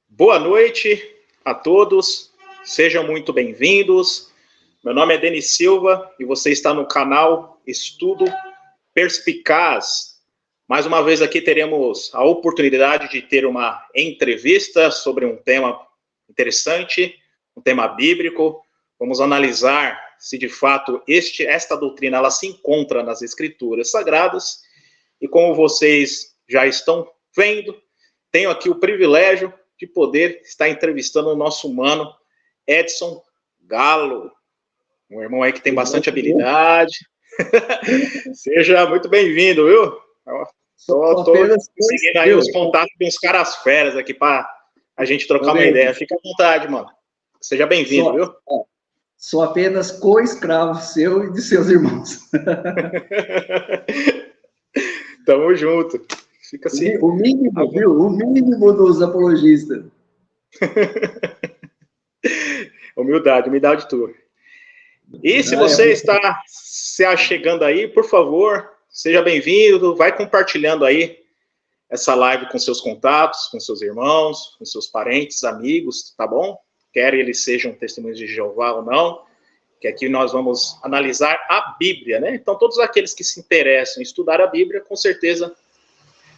Boa noite a todos, sejam muito bem-vindos. Meu nome é Denis Silva e você está no canal Estudo Perspicaz. Mais uma vez aqui teremos a oportunidade de ter uma entrevista sobre um tema interessante, um tema bíblico. Vamos analisar se de fato esta doutrina ela se encontra nas Escrituras Sagradas. E como vocês já estão vendo, tenho aqui o privilégio de poder estar entrevistando o nosso mano Edson Galo, um irmão aí que tem bastante habilidade. Seja muito bem-vindo, viu? Estou seguindo aí os contatos com os caras feras aqui para a gente trocar uma ideia. Fica à vontade, mano. Seja bem-vindo, viu? Sou apenas co-escravo seu e de seus irmãos. Tamo junto. Fica assim. O mínimo, viu? O mínimo dos apologistas. Humildade tua. E se você está se achegando aí, por favor, seja bem-vindo, vai compartilhando aí essa live com seus contatos, com seus irmãos, com seus parentes, amigos, tá bom? Quer eles sejam testemunhos de Jeová ou não, que aqui nós vamos analisar a Bíblia, né? Então, todos aqueles que se interessam em estudar a Bíblia, com certeza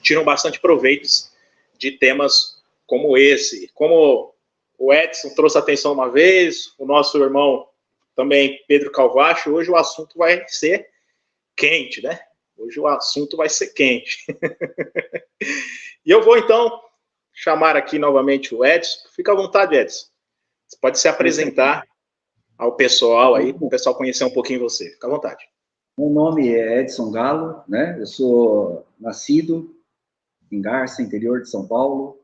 tiram bastante proveitos de temas como esse. Como o Edson trouxe atenção uma vez, o nosso irmão também, Pedro Calvacho, hoje o assunto vai ser quente, né? Hoje o assunto vai ser quente. E eu vou, então, chamar aqui novamente o Edson. Fica à vontade, Edson. Você pode se apresentar ao pessoal aí, para o pessoal conhecer um pouquinho você. Fica à vontade. Meu nome é Edson Galo, né? Eu sou nascido em Garça, interior de São Paulo.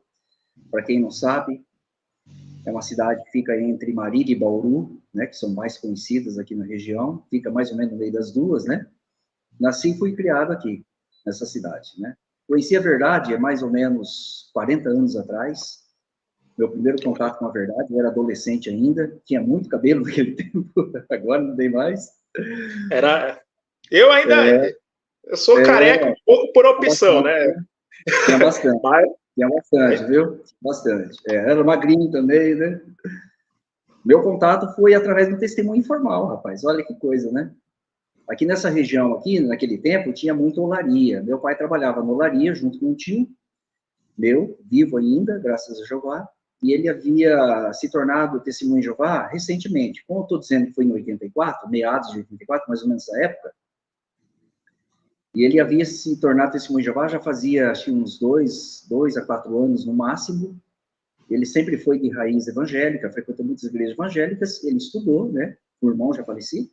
Para quem não sabe, é uma cidade que fica entre Marília e Bauru, né? Que são mais conhecidas aqui na região. Fica mais ou menos no meio das duas, né? Nasci e fui criado aqui, nessa cidade, né? Conheci a verdade há mais ou menos 40 anos atrás. Meu primeiro contato com a verdade, eu era adolescente ainda, tinha muito cabelo naquele tempo, agora não tem mais. Eu sou careca um pouco por opção, né? Tinha bastante, viu? Bastante. Era magrinho também, né? Meu contato foi através do testemunho informal, rapaz. Olha que coisa, né? Aqui nessa região, aqui, naquele tempo, tinha muita olaria. Meu pai trabalhava na olaria junto com um tio meu, vivo ainda, graças a Jeová, e ele havia se tornado testemunho de Jeová recentemente. Como eu estou dizendo que foi em 84, meados de 84, mais ou menos essa época, e ele havia se tornado testemunho de Jeová já fazia, acho que uns 2 a 4 anos no máximo. Ele sempre foi de raiz evangélica, frequentou muitas igrejas evangélicas, ele estudou, né? O irmão já falecido,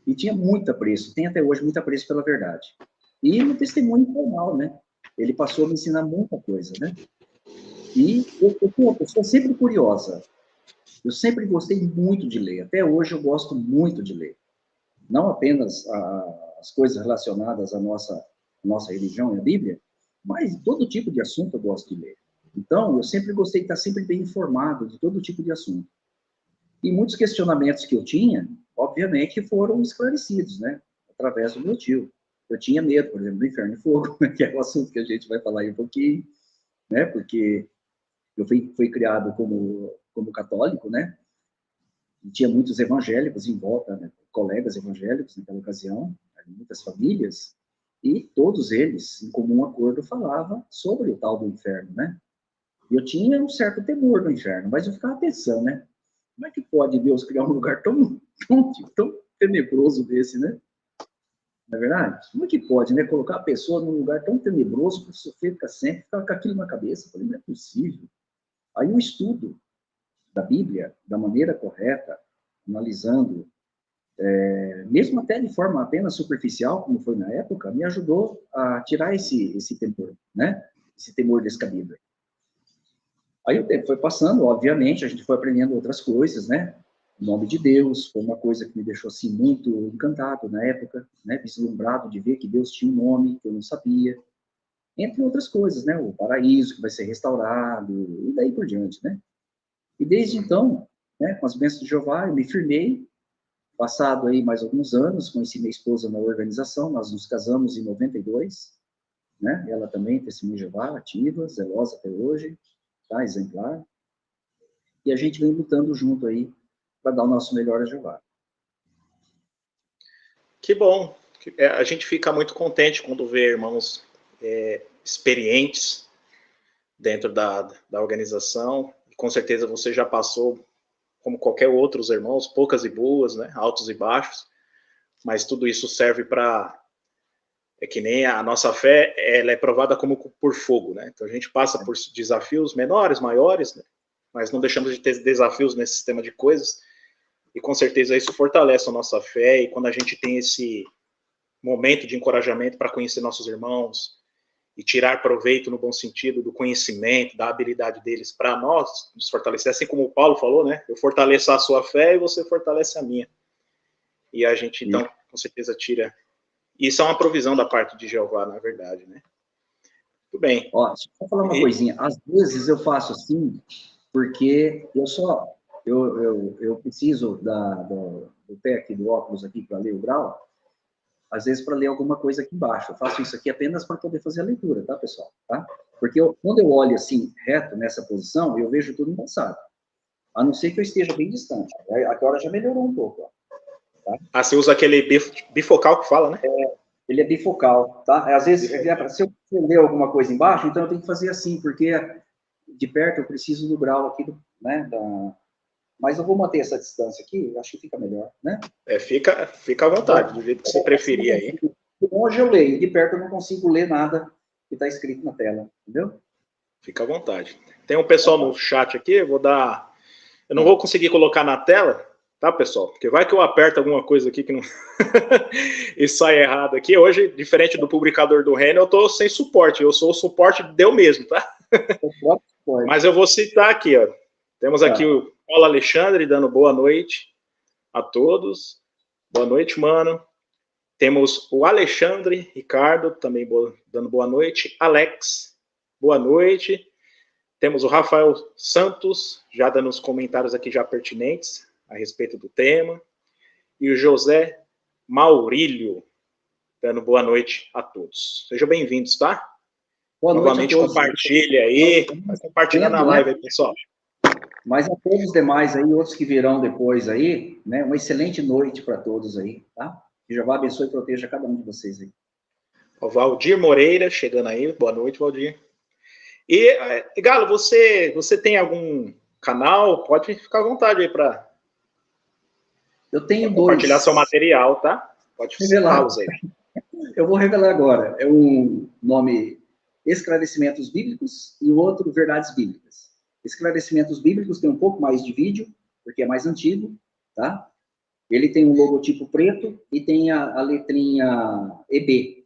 e tinha muito apreço, tem até hoje muito apreço pela verdade. E no testemunho informal, né? Ele passou a me ensinar muita coisa, né? E eu fui uma pessoa sempre curiosa. Eu sempre gostei muito de ler. Até hoje eu gosto muito de ler. Não apenas as coisas relacionadas à nossa religião e à Bíblia, mas todo tipo de assunto eu gosto de ler. Então, eu sempre gostei de estar sempre bem informado de todo tipo de assunto. E muitos questionamentos que eu tinha, obviamente, foram esclarecidos, né? Através do meu tio. Eu tinha medo, por exemplo, do inferno e fogo, que é o assunto que a gente vai falar aí um pouquinho, né? Porque eu fui criado como católico, né? E tinha muitos evangélicos em volta, né? Colegas evangélicos naquela ocasião, muitas famílias, e todos eles, em comum acordo, falavam sobre o tal do inferno, né? E eu tinha um certo temor do inferno, mas eu ficava pensando, né? Como é que pode Deus criar um lugar tão tenebroso desse, né? Não é verdade? Como é que pode, né? Colocar a pessoa num lugar tão tenebroso para sofrer, ficar sempre, ficar com aquilo na cabeça. Eu falei, não é possível. Aí o estudo da Bíblia, da maneira correta, analisando, mesmo até de forma apenas superficial, como foi na época, me ajudou a tirar esse temor, né? Esse temor descabido. Aí o tempo foi passando, obviamente, a gente foi aprendendo outras coisas, né? O nome de Deus foi uma coisa que me deixou, assim, muito encantado na época, né? Vislumbrado de ver que Deus tinha um nome que eu não sabia. Entre outras coisas, né? O paraíso que vai ser restaurado, e daí por diante, né? E desde então, né, com as bênçãos de Jeová, eu me firmei. Passado aí mais alguns anos, conheci minha esposa na organização, nós nos casamos em 92. né? Ela também, testemunha de Jeová, ativa, zelosa até hoje, tá? Exemplar. E a gente vem lutando junto aí para dar o nosso melhor a Jeová. Que bom. A gente fica muito contente quando vê irmãos experientes dentro da organização. E com certeza você já passou, como qualquer outros irmãos, poucas e boas, né? Altos e baixos. Mas tudo isso serve para... É que nem a nossa fé, ela é provada como por fogo, né? Então a gente passa por desafios menores, maiores, né? Mas não deixamos de ter desafios nesse sistema de coisas. E com certeza isso fortalece a nossa fé. E quando a gente tem esse momento de encorajamento para conhecer nossos irmãos e tirar proveito no bom sentido do conhecimento, da habilidade deles para nós nos fortalecer, assim como o Paulo falou, né? Eu fortaleço a sua fé e você fortalece a minha. E a gente, então, com certeza tira... Isso é uma provisão da parte de Jeová, na verdade, né? Tudo bem. Ó, deixa eu falar uma coisinha. Às vezes eu faço assim, porque eu preciso do pé aqui, do óculos aqui, para ler o grau, às vezes para ler alguma coisa aqui embaixo. Eu faço isso aqui apenas para poder fazer a leitura, tá, pessoal? Tá? Porque quando eu olho assim, reto, nessa posição, eu vejo tudo embaçado. A não ser que eu esteja bem distante. Agora já melhorou um pouco, ó. Tá? Ah, você usa aquele bifocal que fala, né? Ele é bifocal, tá? Às vezes, se eu ler alguma coisa embaixo, então eu tenho que fazer assim, porque de perto eu preciso do grau aqui, né? Mas eu vou manter essa distância aqui, acho que fica melhor, né? Fica à vontade, do jeito que você preferir aí. De longe eu leio, de perto eu não consigo ler nada que está escrito na tela, entendeu? Fica à vontade. Tem um pessoal no chat aqui, eu não vou conseguir colocar na tela, tá, pessoal? Porque vai que eu aperto alguma coisa aqui que não... e sai errado aqui. Hoje, diferente do publicador do Reino, eu tô sem suporte. Eu sou o suporte de eu mesmo, tá? Mas eu vou citar aqui, ó. Temos aqui o Paulo Alexandre dando boa noite a todos. Boa noite, mano. Temos o Alexandre Ricardo também dando boa noite. Alex, boa noite. Temos o Rafael Santos, já dando os comentários aqui já pertinentes a respeito do tema. E o José Maurílio, dando boa noite a todos. Sejam bem-vindos, tá? Boa novamente, noite a todos. Compartilha aí. Vai compartilhando a live aí, pessoal. Mas a todos os demais aí, outros que virão depois aí, né? Uma excelente noite para todos aí, tá? Que Jeová abençoe e proteja cada um de vocês aí. O Valdir Moreira, chegando aí. Boa noite, Valdir. E, Galo, você tem algum canal? Pode ficar à vontade aí para compartilhar seu material, tá? Pode revelar. Aí. Eu vou revelar agora. É um nome Esclarecimentos Bíblicos e o outro Verdades Bíblicas. Esclarecimentos Bíblicos tem um pouco mais de vídeo, porque é mais antigo, tá? Ele tem um logotipo preto e tem a letrinha EB,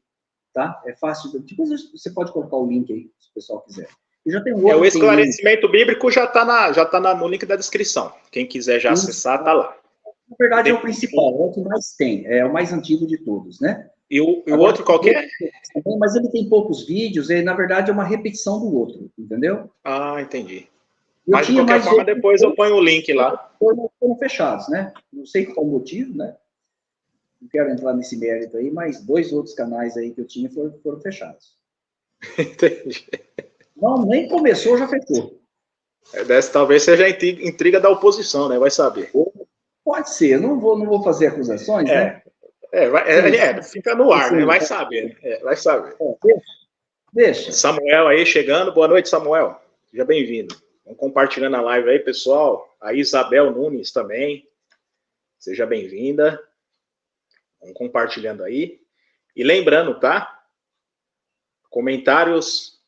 tá? É fácil. Depois você pode colocar o link aí, se o pessoal quiser. E já tem um outro, o esclarecimento bíblico já tá no link da descrição. Quem quiser já acessar, tá lá. Na verdade, é o principal, é o que mais tem, é o mais antigo de todos, né? E o outro qual que é? Mas ele tem poucos vídeos, e na verdade é uma repetição do outro, entendeu? Ah, entendi. Mas de qualquer forma, depois eu ponho o link lá. Foram fechados, né? Não sei qual o motivo, né? Não quero entrar nesse mérito aí, mas 2 outros canais aí que eu tinha foram fechados. Entendi. Não, nem começou, já fechou. Talvez seja a intriga da oposição, né? Vai saber. Pode ser, não vou fazer acusações, né? Fica no ar, né? Vai saber. Vai saber. Deixa. Samuel aí chegando. Boa noite, Samuel. Seja bem-vindo. Vamos compartilhando a live aí, pessoal. A Isabel Nunes também. Seja bem-vinda. Vamos compartilhando aí. E lembrando, tá? Comentários,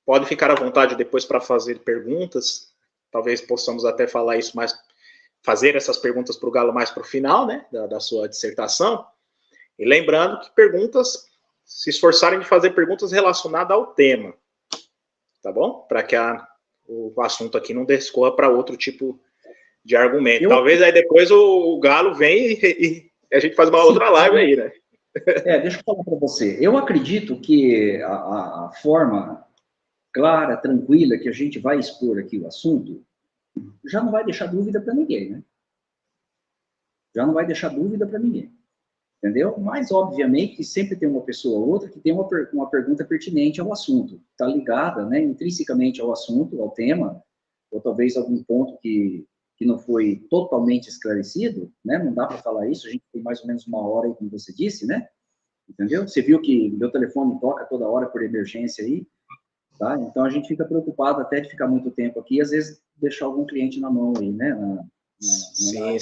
pode ficar à vontade depois para fazer perguntas. Talvez possamos até falar isso mais, fazer essas perguntas para o Galo mais para o final, né? Da sua dissertação. E lembrando que perguntas, se esforçarem de fazer perguntas relacionadas ao tema. Tá bom? Para que o assunto aqui não descorra para outro tipo de argumento. Talvez aí depois o Galo vem e a gente faz uma outra live aí, né? Deixa eu falar para você. Eu acredito que a forma clara, tranquila que a gente vai expor aqui o assunto já não vai deixar dúvida para ninguém, né? Já não vai deixar dúvida para ninguém. entendeu? Mas, obviamente, que sempre tem uma pessoa ou outra que tem uma pergunta pertinente ao assunto, está ligada, né, intrinsecamente ao assunto, ao tema, ou talvez algum ponto que não foi totalmente esclarecido, né, não dá para falar isso, a gente tem mais ou menos 1 hora aí, como você disse, né, entendeu? Você viu que meu telefone toca toda hora por emergência aí, tá? Então a gente fica preocupado até de ficar muito tempo aqui, às vezes deixar algum cliente na mão aí, né, Sim.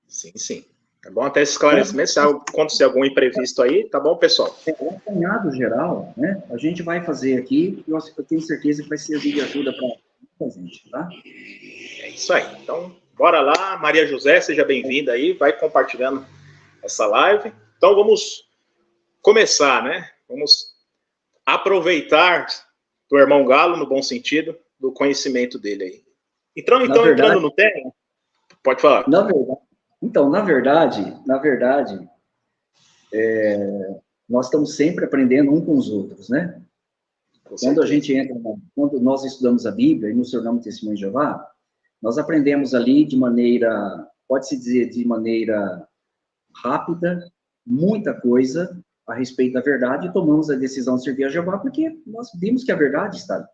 Sim. Tá bom até esse esclarecimento, se acontecer algum imprevisto aí, tá bom, pessoal? O apanhado geral, né, a gente vai fazer aqui, e eu tenho certeza que vai servir de ajuda para a gente, tá? É isso aí. Então, bora lá. Maria José, seja bem-vinda aí, vai compartilhando essa live. Então, vamos começar, né? Vamos aproveitar do irmão Galo, no bom sentido, do conhecimento dele aí. Então verdade, entrando no tema, pode falar. Na verdade, nós estamos sempre aprendendo um com os outros, né? Quando nós estudamos a Bíblia e nos tornamos testemunhas de Jeová, nós aprendemos ali de maneira, pode-se dizer, de maneira rápida, muita coisa a respeito da verdade, e tomamos a decisão de servir a Jeová porque nós vimos que a verdade está ali,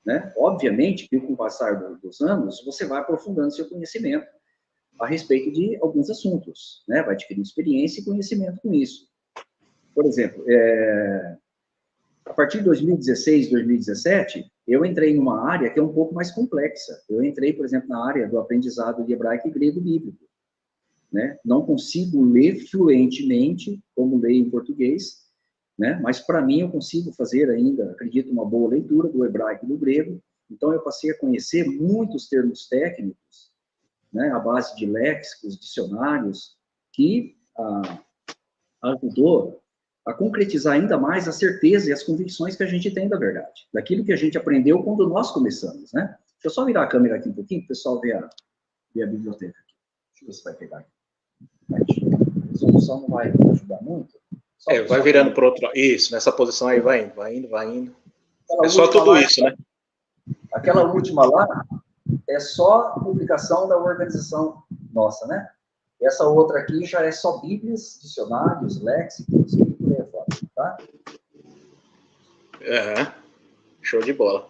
né? Obviamente que com o passar dos anos, você vai aprofundando seu conhecimento a respeito de alguns assuntos, né? Vai adquirindo experiência e conhecimento com isso. Por exemplo, a partir de 2016, 2017, eu entrei numa área que é um pouco mais complexa. Eu entrei, por exemplo, na área do aprendizado de hebraico e grego bíblico, né? Não consigo ler fluentemente, como leio em português, né? Mas, para mim, eu consigo fazer ainda, acredito, uma boa leitura do hebraico e do grego. Então, eu passei a conhecer muitos termos técnicos, né? À base de léxicos, dicionários, que ajudou a concretizar ainda mais a certeza e as convicções que a gente tem da verdade, daquilo que a gente aprendeu quando nós começamos, né? Deixa eu só virar a câmera aqui um pouquinho, para o pessoal ver a biblioteca aqui. Deixa eu ver se vai pegar aqui. A resolução não vai ajudar muito. Vai virando para outro. Isso, nessa posição aí, vai indo. É só tudo lá, isso, né? Aquela última lá é só publicação da organização nossa, né? Essa outra aqui já é só bíblias, dicionários, léxicos e por aí fora, tá? Show de bola.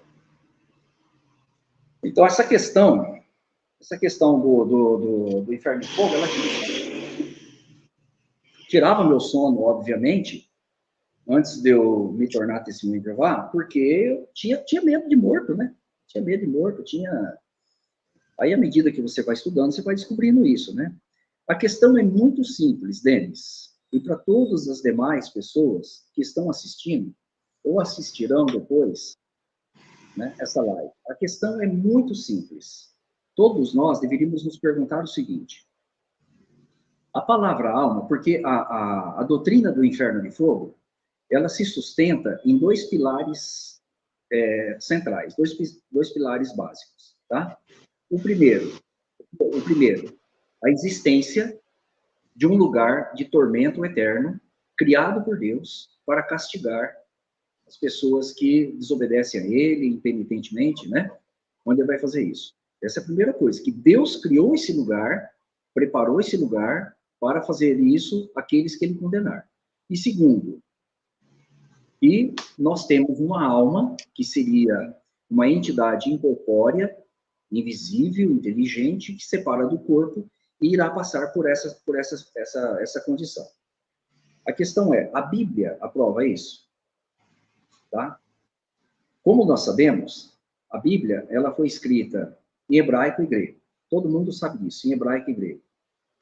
Então, essa questão do inferno de fogo, ela tirava meu sono, obviamente, antes de eu me tornar testemunho de Jeová, porque eu tinha medo de morto, né? Tinha medo de morto, Aí, à medida que você vai estudando, você vai descobrindo isso, né? A questão é muito simples, Denis, e para todas as demais pessoas que estão assistindo, ou assistirão depois, né, essa live. A questão é muito simples. Todos nós deveríamos nos perguntar o seguinte: a palavra alma, porque a doutrina do inferno de fogo, ela se sustenta em 2 pilares centrais, dois pilares básicos, tá? O primeiro, a existência de um lugar de tormento eterno, criado por Deus para castigar as pessoas que desobedecem a Ele impenitentemente, né? Onde Ele vai fazer isso? Essa é a primeira coisa, que Deus criou esse lugar, preparou esse lugar para fazer isso aqueles que Ele condenar. E segundo, e nós temos uma alma, que seria uma entidade incorpórea, invisível, inteligente, que separa do corpo e irá passar por essa condição. A questão é, a Bíblia aprova isso? Tá? Como nós sabemos, a Bíblia ela foi escrita em hebraico e grego. Todo mundo sabe disso, em hebraico e grego.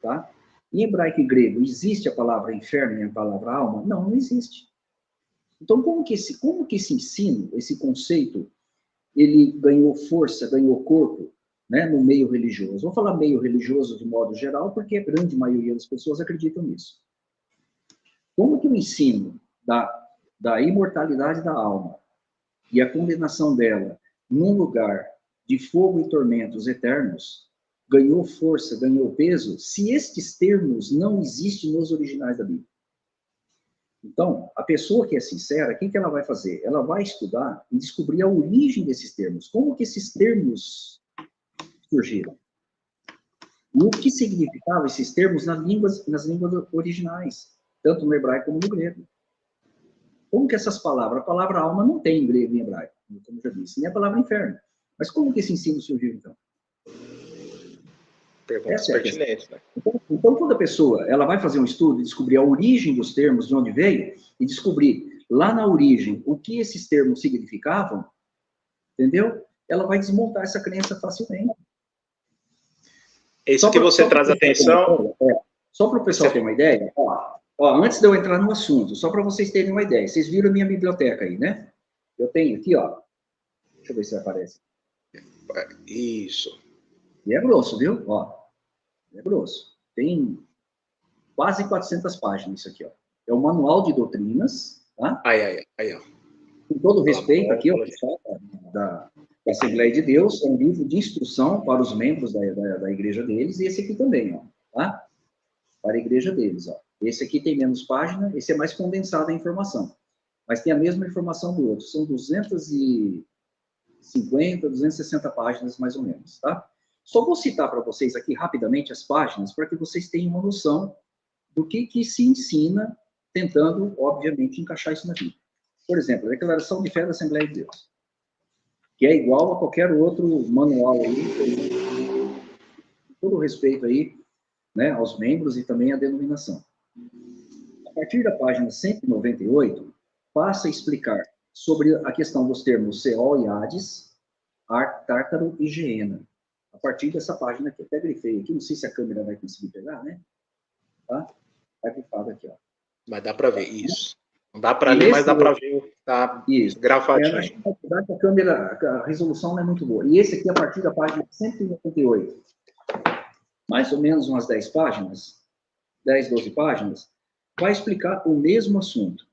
Tá? Em hebraico e grego, existe a palavra inferno e a palavra alma? Não existe. Então, como que esse ensino, esse conceito, ele ganhou força, ganhou corpo, né, no meio religioso? Vou falar meio religioso de modo geral, porque a grande maioria das pessoas acreditam nisso. Como que o ensino da imortalidade da alma e a condenação dela num lugar de fogo e tormentos eternos ganhou força, ganhou peso, se estes termos não existem nos originais da Bíblia? Então, a pessoa que é sincera, o que ela vai fazer? Ela vai estudar e descobrir a origem desses termos. Como que esses termos surgiram? E o que significavam esses termos nas línguas originais, tanto no hebraico como no grego. Como que essas palavras, a palavra alma não tem em grego e em hebraico, como eu já disse, nem a palavra inferno. Mas como que esse ensino surgiu, então? Perguntas pertinentes, né? Então, quando a pessoa ela vai fazer um estudo e descobrir a origem dos termos, de onde veio, e descobrir lá na origem o que esses termos significavam, entendeu? Ela vai desmontar essa crença facilmente. É isso que você traz atenção. Só para o pessoal ter uma ideia, antes de eu entrar no assunto, só para vocês terem uma ideia, vocês viram a minha biblioteca aí, né? Eu tenho aqui, ó. Deixa eu ver se aparece. Isso. E é grosso, viu? Ó, é grosso. Tem quase 400 páginas isso aqui, ó. É o Manual de Doutrinas, tá? Aí, ó. Com todo respeito aqui, ó, da Assembleia de Deus, é um livro de instrução para os membros da igreja deles, e esse aqui também, ó, tá? Para a igreja deles, ó. Esse aqui tem menos página, esse é mais condensado a informação. Mas tem a mesma informação do outro. São 250, 260 páginas, mais ou menos, tá? Só vou citar para vocês aqui rapidamente as páginas, para que vocês tenham uma noção do que se ensina, tentando, obviamente, encaixar isso na vida. Por exemplo, a Declaração de Fé da Assembleia de Deus, que é igual a qualquer outro manual aí, com todo respeito aí, né, aos membros e também à denominação. A partir da página 198, passa a explicar sobre a questão dos termos Seol e Hades, Tártaro e Geena. A partir dessa página que eu até grifei aqui, não sei se a câmera vai conseguir pegar, né? Tá? Tá grifado aqui, ó. Mas dá para ver, isso. Não dá para ler, mas dá para ver, tá gravadinho. A resolução não é muito boa. E esse aqui, a partir da página 198, mais ou menos umas 10 páginas, 10, 12 páginas, vai explicar o mesmo assunto.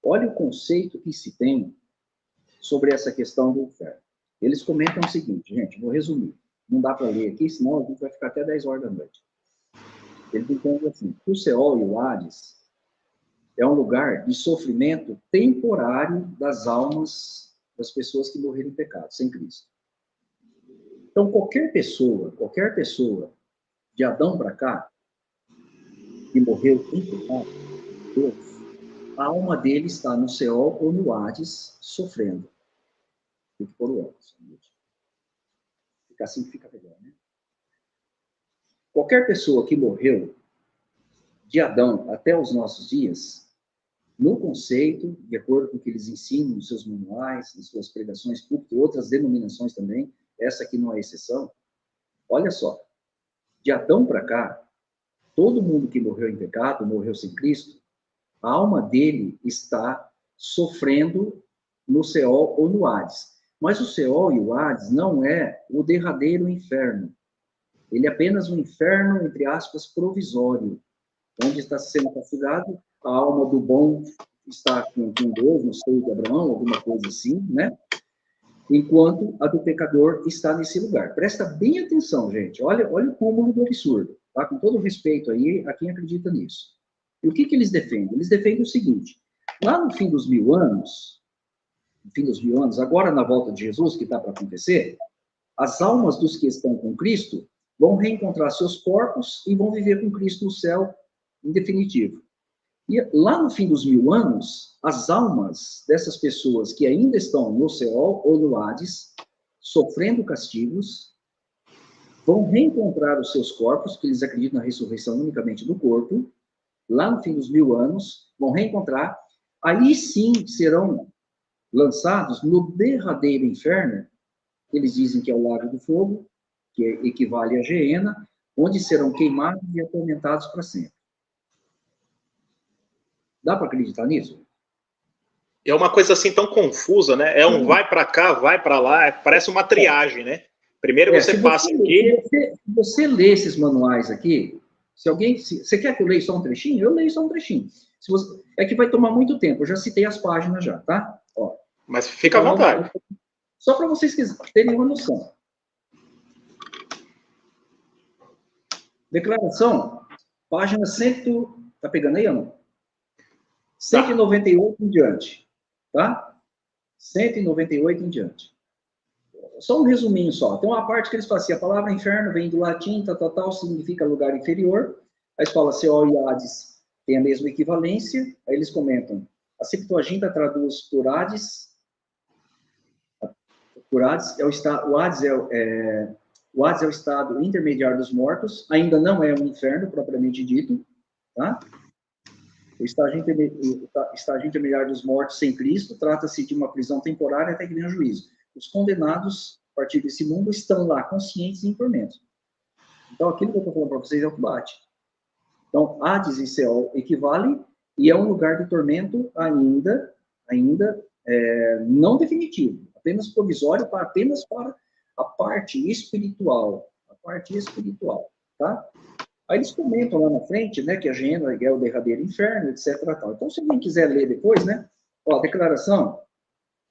Olha o conceito que se tem sobre essa questão do inferno. Eles comentam o seguinte, gente, vou resumir. Não dá para ler aqui, senão a gente vai ficar até 10 horas da noite. Eles entendem assim, o Seol e o Hades é um lugar de sofrimento temporário das almas das pessoas que morreram em pecado, sem Cristo. Então, qualquer pessoa de Adão para cá, que morreu em pecado, a alma dele está no Seol ou no Hades, sofrendo. Tem que pôr o óculos. Fica assim que fica melhor, né? Qualquer pessoa que morreu de Adão até os nossos dias, no conceito, de acordo com o que eles ensinam nos seus manuais, nas suas pregações públicas, outras denominações também, essa aqui não é exceção, olha só, de Adão para cá, todo mundo que morreu em pecado, morreu sem Cristo, a alma dele está sofrendo no Seol ou no Hades. Mas o Seol e o Hades não é o derradeiro inferno. Ele é apenas um inferno, entre aspas, provisório, onde está sendo castigado, a alma do bom está com Deus, no seio de Abraão, alguma coisa assim, né? Enquanto a do pecador está nesse lugar. Presta bem atenção, gente. Olha o cúmulo do absurdo, tá? Com todo respeito aí a quem acredita nisso. E o que eles defendem? Eles defendem o seguinte, lá no fim dos 1000 anos, agora na volta de Jesus, que está para acontecer, as almas dos que estão com Cristo vão reencontrar seus corpos e vão viver com Cristo no céu em definitivo. E lá no fim dos 1000 anos, as almas dessas pessoas que ainda estão no Seol ou no Hades, sofrendo castigos, vão reencontrar os seus corpos, que eles acreditam na ressurreição unicamente do corpo, lá no fim dos 1000 anos, vão reencontrar, aí sim serão lançados no derradeiro inferno, eles dizem que é o lago do fogo, que equivale a Geena, onde serão queimados e atormentados para sempre. Dá para acreditar nisso? É uma coisa assim tão confusa, né? É um vai para cá, vai para lá, parece uma triagem, né? Primeiro você passa aqui... Se você lê esses manuais aqui, você quer que eu leia só um trechinho? Eu leio só um trechinho. É que vai tomar muito tempo, eu já citei as páginas já, tá? Ó, mas fica à vontade. Só para vocês terem uma noção. Declaração, página 100... Tá pegando aí ou não? 198 em diante, tá? 198 em diante. só um resuminho só. Tem uma parte que eles falam assim, a palavra inferno vem do latim, tal, significa lugar inferior. A escola Seol e Hades tem a mesma equivalência. Aí eles comentam, a Septuaginta traduz por Hades. Por Hades, o Hades é o estado intermediário dos mortos, ainda não é um inferno propriamente dito, tá? O estágio intermediário dos mortos sem Cristo trata-se de uma prisão temporária até que venha o juízo. Os condenados, a partir desse mundo, estão lá conscientes e em tormento. Então, aquilo que eu estou falando para vocês é o que bate. Então, Hades e Seol equivalem, e é um lugar de tormento ainda não definitivo, apenas provisório, apenas para a parte espiritual, tá? Aí eles comentam lá na frente, né, que a Gênova é o derradeiro inferno, etc. Tal. Então, se alguém quiser ler depois, né, ó, declaração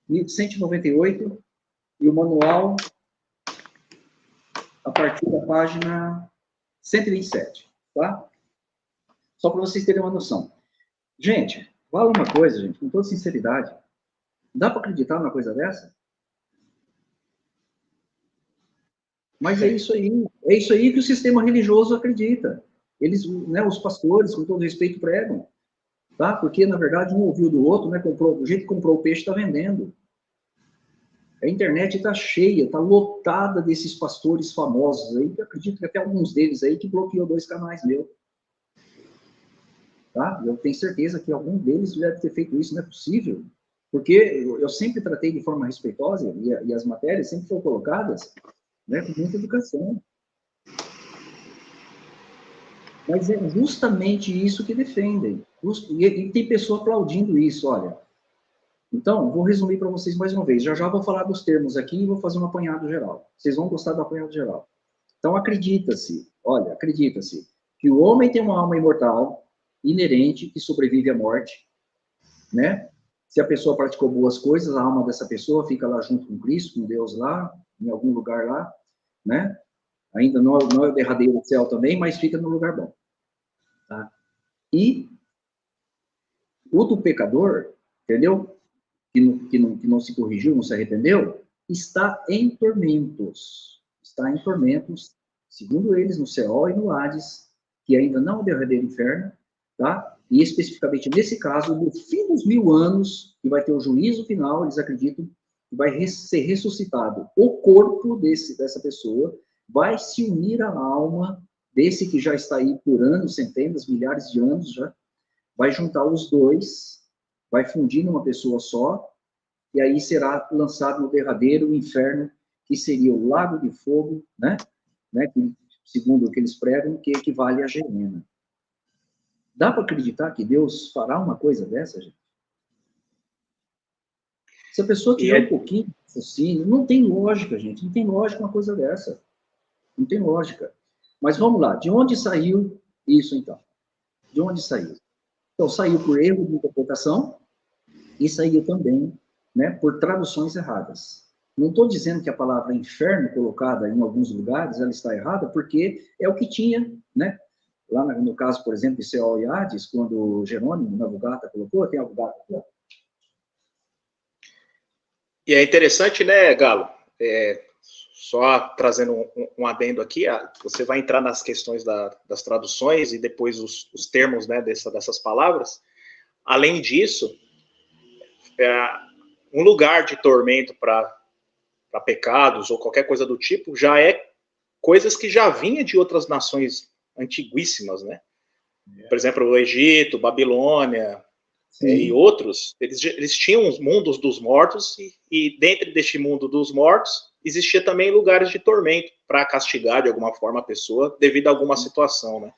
1198 e o manual a partir da página 127, tá? Só para vocês terem uma noção. Gente, fala uma coisa, gente, com toda sinceridade. Dá para acreditar numa coisa dessa? Mas é isso aí que o sistema religioso acredita. Eles, né, os pastores, com todo respeito, pregam, tá? Porque, na verdade, um ouviu do outro, né, do jeito que comprou o peixe, está vendendo. A internet está cheia, está lotada desses pastores famosos aí, que eu acredito que até alguns deles aí que bloqueou 2 canais meus. Tá? Eu tenho certeza que algum deles deve ter feito isso, não é possível. Porque eu sempre tratei de forma respeitosa, e as matérias sempre foram colocadas, né, com muita educação. Mas é justamente isso que defendem. E tem pessoa aplaudindo isso, olha. Então, vou resumir para vocês mais uma vez. Já vou falar dos termos aqui e vou fazer um apanhado geral. Vocês vão gostar do apanhado geral. Então, acredita-se que o homem tem uma alma imortal, inerente, que sobrevive à morte, né? Se a pessoa praticou boas coisas, a alma dessa pessoa fica lá junto com Cristo, com Deus lá, em algum lugar lá, né? Ainda não é o derradeiro do céu também, mas fica no lugar bom. Tá? E o do pecador, entendeu? Que não se corrigiu, não se arrependeu, está em tormentos. Está em tormentos, segundo eles, no Seol e no Hades, que ainda não é o derradeiro inferno, tá? E especificamente nesse caso, no fim dos 1000 anos, que vai ter o juízo final, eles acreditam que vai ser ressuscitado o corpo dessa pessoa, vai se unir à alma desse que já está aí por anos, centenas, milhares de anos já, vai juntar os dois, vai fundir numa pessoa só, e aí será lançado no derradeiro inferno, que seria o lago de fogo, né? Que, segundo o que eles pregam, que equivale a Gehenna. Dá para acreditar que Deus fará uma coisa dessa, gente? Se a pessoa tiver um pouquinho de raciocínio, não tem lógica, gente, não tem lógica uma coisa dessa. Não tem lógica. Mas vamos lá, de onde saiu isso, então? De onde saiu? Então, saiu por erro de interpretação e saiu também, né, por traduções erradas. Não estou dizendo que a palavra inferno, colocada em alguns lugares, ela está errada, porque é o que tinha, né? Lá no caso, por exemplo, de Seol e Hades, quando Jerônimo, na Vulgata, colocou, tem a Vulgata aqui, ó. E é interessante, né, Galo? Só trazendo um adendo aqui, você vai entrar nas questões das traduções e depois os termos, né, dessas palavras. Além disso, um lugar de tormento para pecados ou qualquer coisa do tipo já é coisas que já vinha de outras nações antiguíssimas, né? Por exemplo, o Egito, Babilônia e outros, eles tinham os mundos dos mortos e dentro deste mundo dos mortos existia também lugares de tormento para castigar de alguma forma a pessoa devido a alguma situação, né?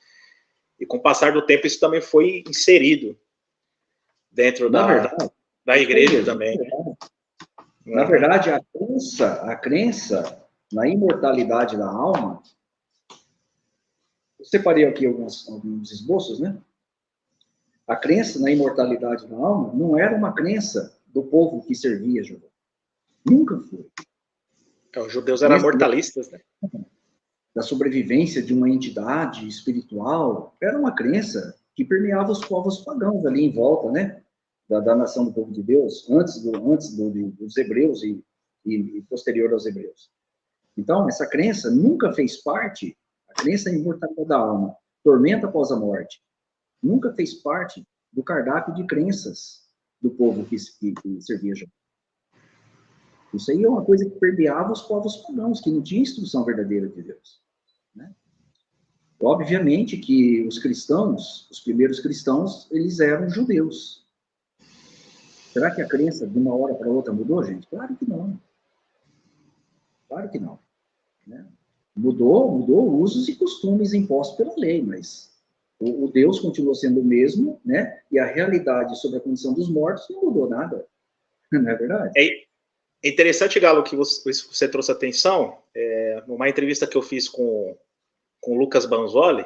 E com o passar do tempo isso também foi inserido dentro da igreja também. Na verdade, a crença na imortalidade da alma, eu separei aqui alguns esboços, né? A crença na imortalidade da alma não era uma crença do povo que servia Jeová. Nunca foi. Então, os judeus eram mortalistas, né? Da sobrevivência de uma entidade espiritual, era uma crença que permeava os povos pagãos ali em volta, né? Da nação do povo de Deus, antes dos hebreus e e posterior aos hebreus. Então, essa crença nunca fez parte, a crença em imortalidade da alma, tormento após a morte, nunca fez parte do cardápio de crenças do povo que servia Jeová. Isso aí é uma coisa que permeava os povos pagãos, que não tinha instrução verdadeira de Deus, né? Obviamente que os cristãos, os primeiros cristãos, eles eram judeus. Será que a crença de uma hora para outra mudou, gente? Claro que não. Claro que não, né? Mudou usos e costumes impostos pela lei, mas o Deus continuou sendo o mesmo, né? E a realidade sobre a condição dos mortos não mudou nada. Não é verdade? É interessante, Galo, que você trouxe atenção. Numa entrevista que eu fiz com o Lucas Banzoli,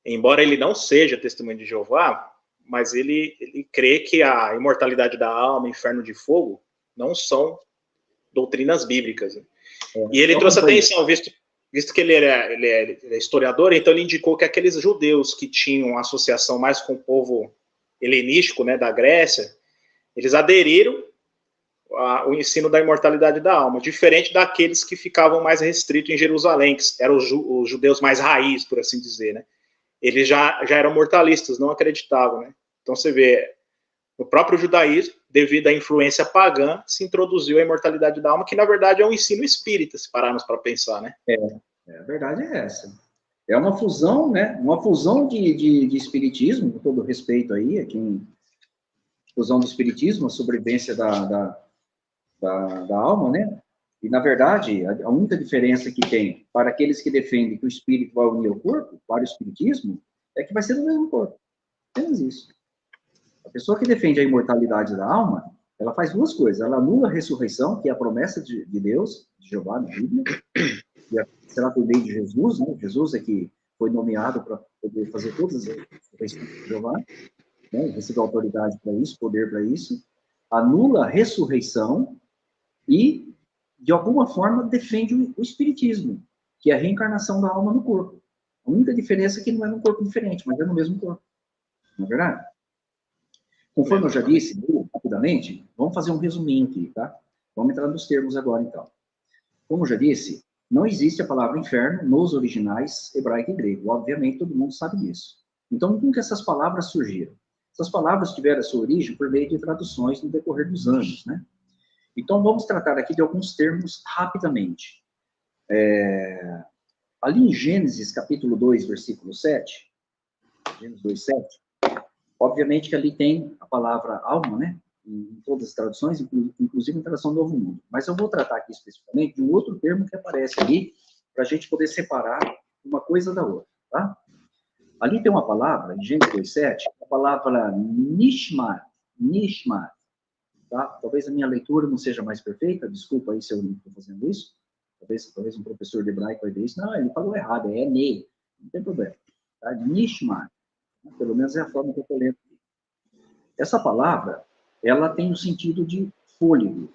embora ele não seja testemunho de Jeová, mas ele crê que a imortalidade da alma, inferno de fogo, não são doutrinas bíblicas. Né? E ele trouxe atenção, visto que ele é historiador, então ele indicou que aqueles judeus que tinham associação mais com o povo helenístico, né, da Grécia, eles aderiram ao ensino da imortalidade da alma, diferente daqueles que ficavam mais restritos em Jerusalém, que eram os judeus mais raiz, por assim dizer, né? Eles já eram mortalistas, não acreditavam, né? Então você vê, no próprio judaísmo, devido à influência pagã, se introduziu a imortalidade da alma, que na verdade é um ensino espírita, se pararmos para pensar, né? A verdade é essa. É uma fusão, né? Uma fusão de espiritismo, com todo respeito aí, fusão do espiritismo, a sobrevivência da alma, né? E, na verdade, a única diferença que tem para aqueles que defendem que o espírito vai unir ao corpo, para o espiritismo, é que vai ser no mesmo corpo. Apenas isso. A pessoa que defende a imortalidade da alma, ela faz duas coisas. Ela anula a ressurreição, que é a promessa de Deus, de Jeová, na Bíblia, que será por meio de Jesus, né? Jesus é que foi nomeado para poder fazer todas as ressurreições de Jeová, né? Recebeu autoridade para isso, poder para isso. Anula a ressurreição e, de alguma forma, defende o espiritismo, que é a reencarnação da alma no corpo. A única diferença é que não é num corpo diferente, mas é no mesmo corpo. Não é verdade? Conforme eu já disse, rapidamente, vamos fazer um resuminho aqui, tá? Vamos entrar nos termos agora, então. Como eu já disse, não existe a palavra inferno nos originais hebraico e grego. Obviamente, todo mundo sabe disso. Então, como que essas palavras surgiram? Essas palavras tiveram a sua origem por meio de traduções no decorrer dos anos, né? Então, vamos tratar aqui de alguns termos rapidamente. Ali em Gênesis, capítulo 2, versículo 7, Gênesis 2, 7, obviamente que ali tem a palavra alma, né? Em todas as traduções, inclusive em tradução do Novo Mundo. Mas eu vou tratar aqui especificamente de um outro termo que aparece ali, para a gente poder separar uma coisa da outra, tá? Ali tem uma palavra, em Gênesis 2, 7, a palavra nishmat, tá? Talvez a minha leitura não seja mais perfeita, desculpa aí se eu não estou fazendo isso. Talvez um professor de hebraico vai ver isso. Não, ele falou errado, é ne, não tem problema. Tá? Nishmat, pelo menos é a forma que eu estou lendo. Essa palavra, ela tem o sentido de fôlego.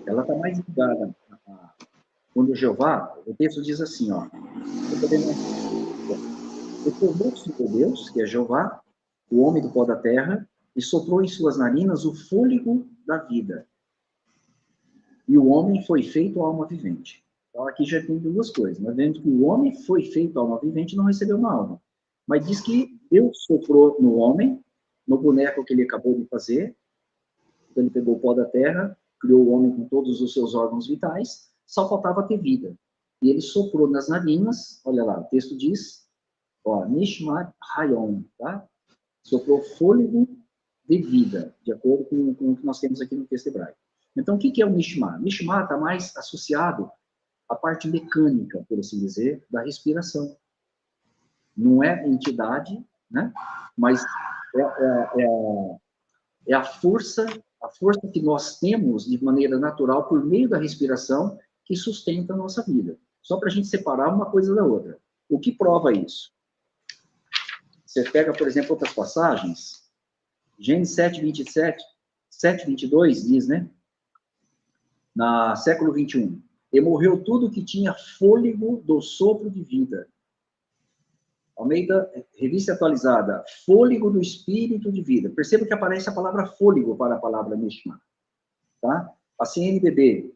Ela está mais ligada quando Jeová, o texto diz assim, ó, o formou-se o Deus, que é Jeová, o homem do pó da terra, e soprou em suas narinas o fôlego da vida. E o homem foi feito alma vivente. Então, aqui já tem duas coisas. Nós vemos que o homem foi feito alma vivente e não recebeu uma alma. Mas diz que Deus soprou no homem, no boneco que ele acabou de fazer. Então, ele pegou o pó da terra, criou o homem com todos os seus órgãos vitais, só faltava ter vida. E ele soprou nas narinas, olha lá, o texto diz, ó, Nishmat Hayon, tá? Soprou fôlego de vida, de acordo com o que nós temos aqui no texto hebraico. Então, o que é o Nishmat? Nishmat está mais associado à parte mecânica, por assim dizer, da respiração. Não é entidade, né? Mas é a força que nós temos de maneira natural por meio da respiração que sustenta a nossa vida. Só para a gente separar uma coisa da outra. O que prova isso? Você pega, por exemplo, outras passagens. Gênesis 7:27, 7:22 diz, né? Na século 21. E morreu tudo que tinha fôlego do sopro de vida. Almeida, revista atualizada, fôlego do espírito de vida. Perceba que aparece a palavra fôlego para a palavra Nishma. Tá? A CNBB,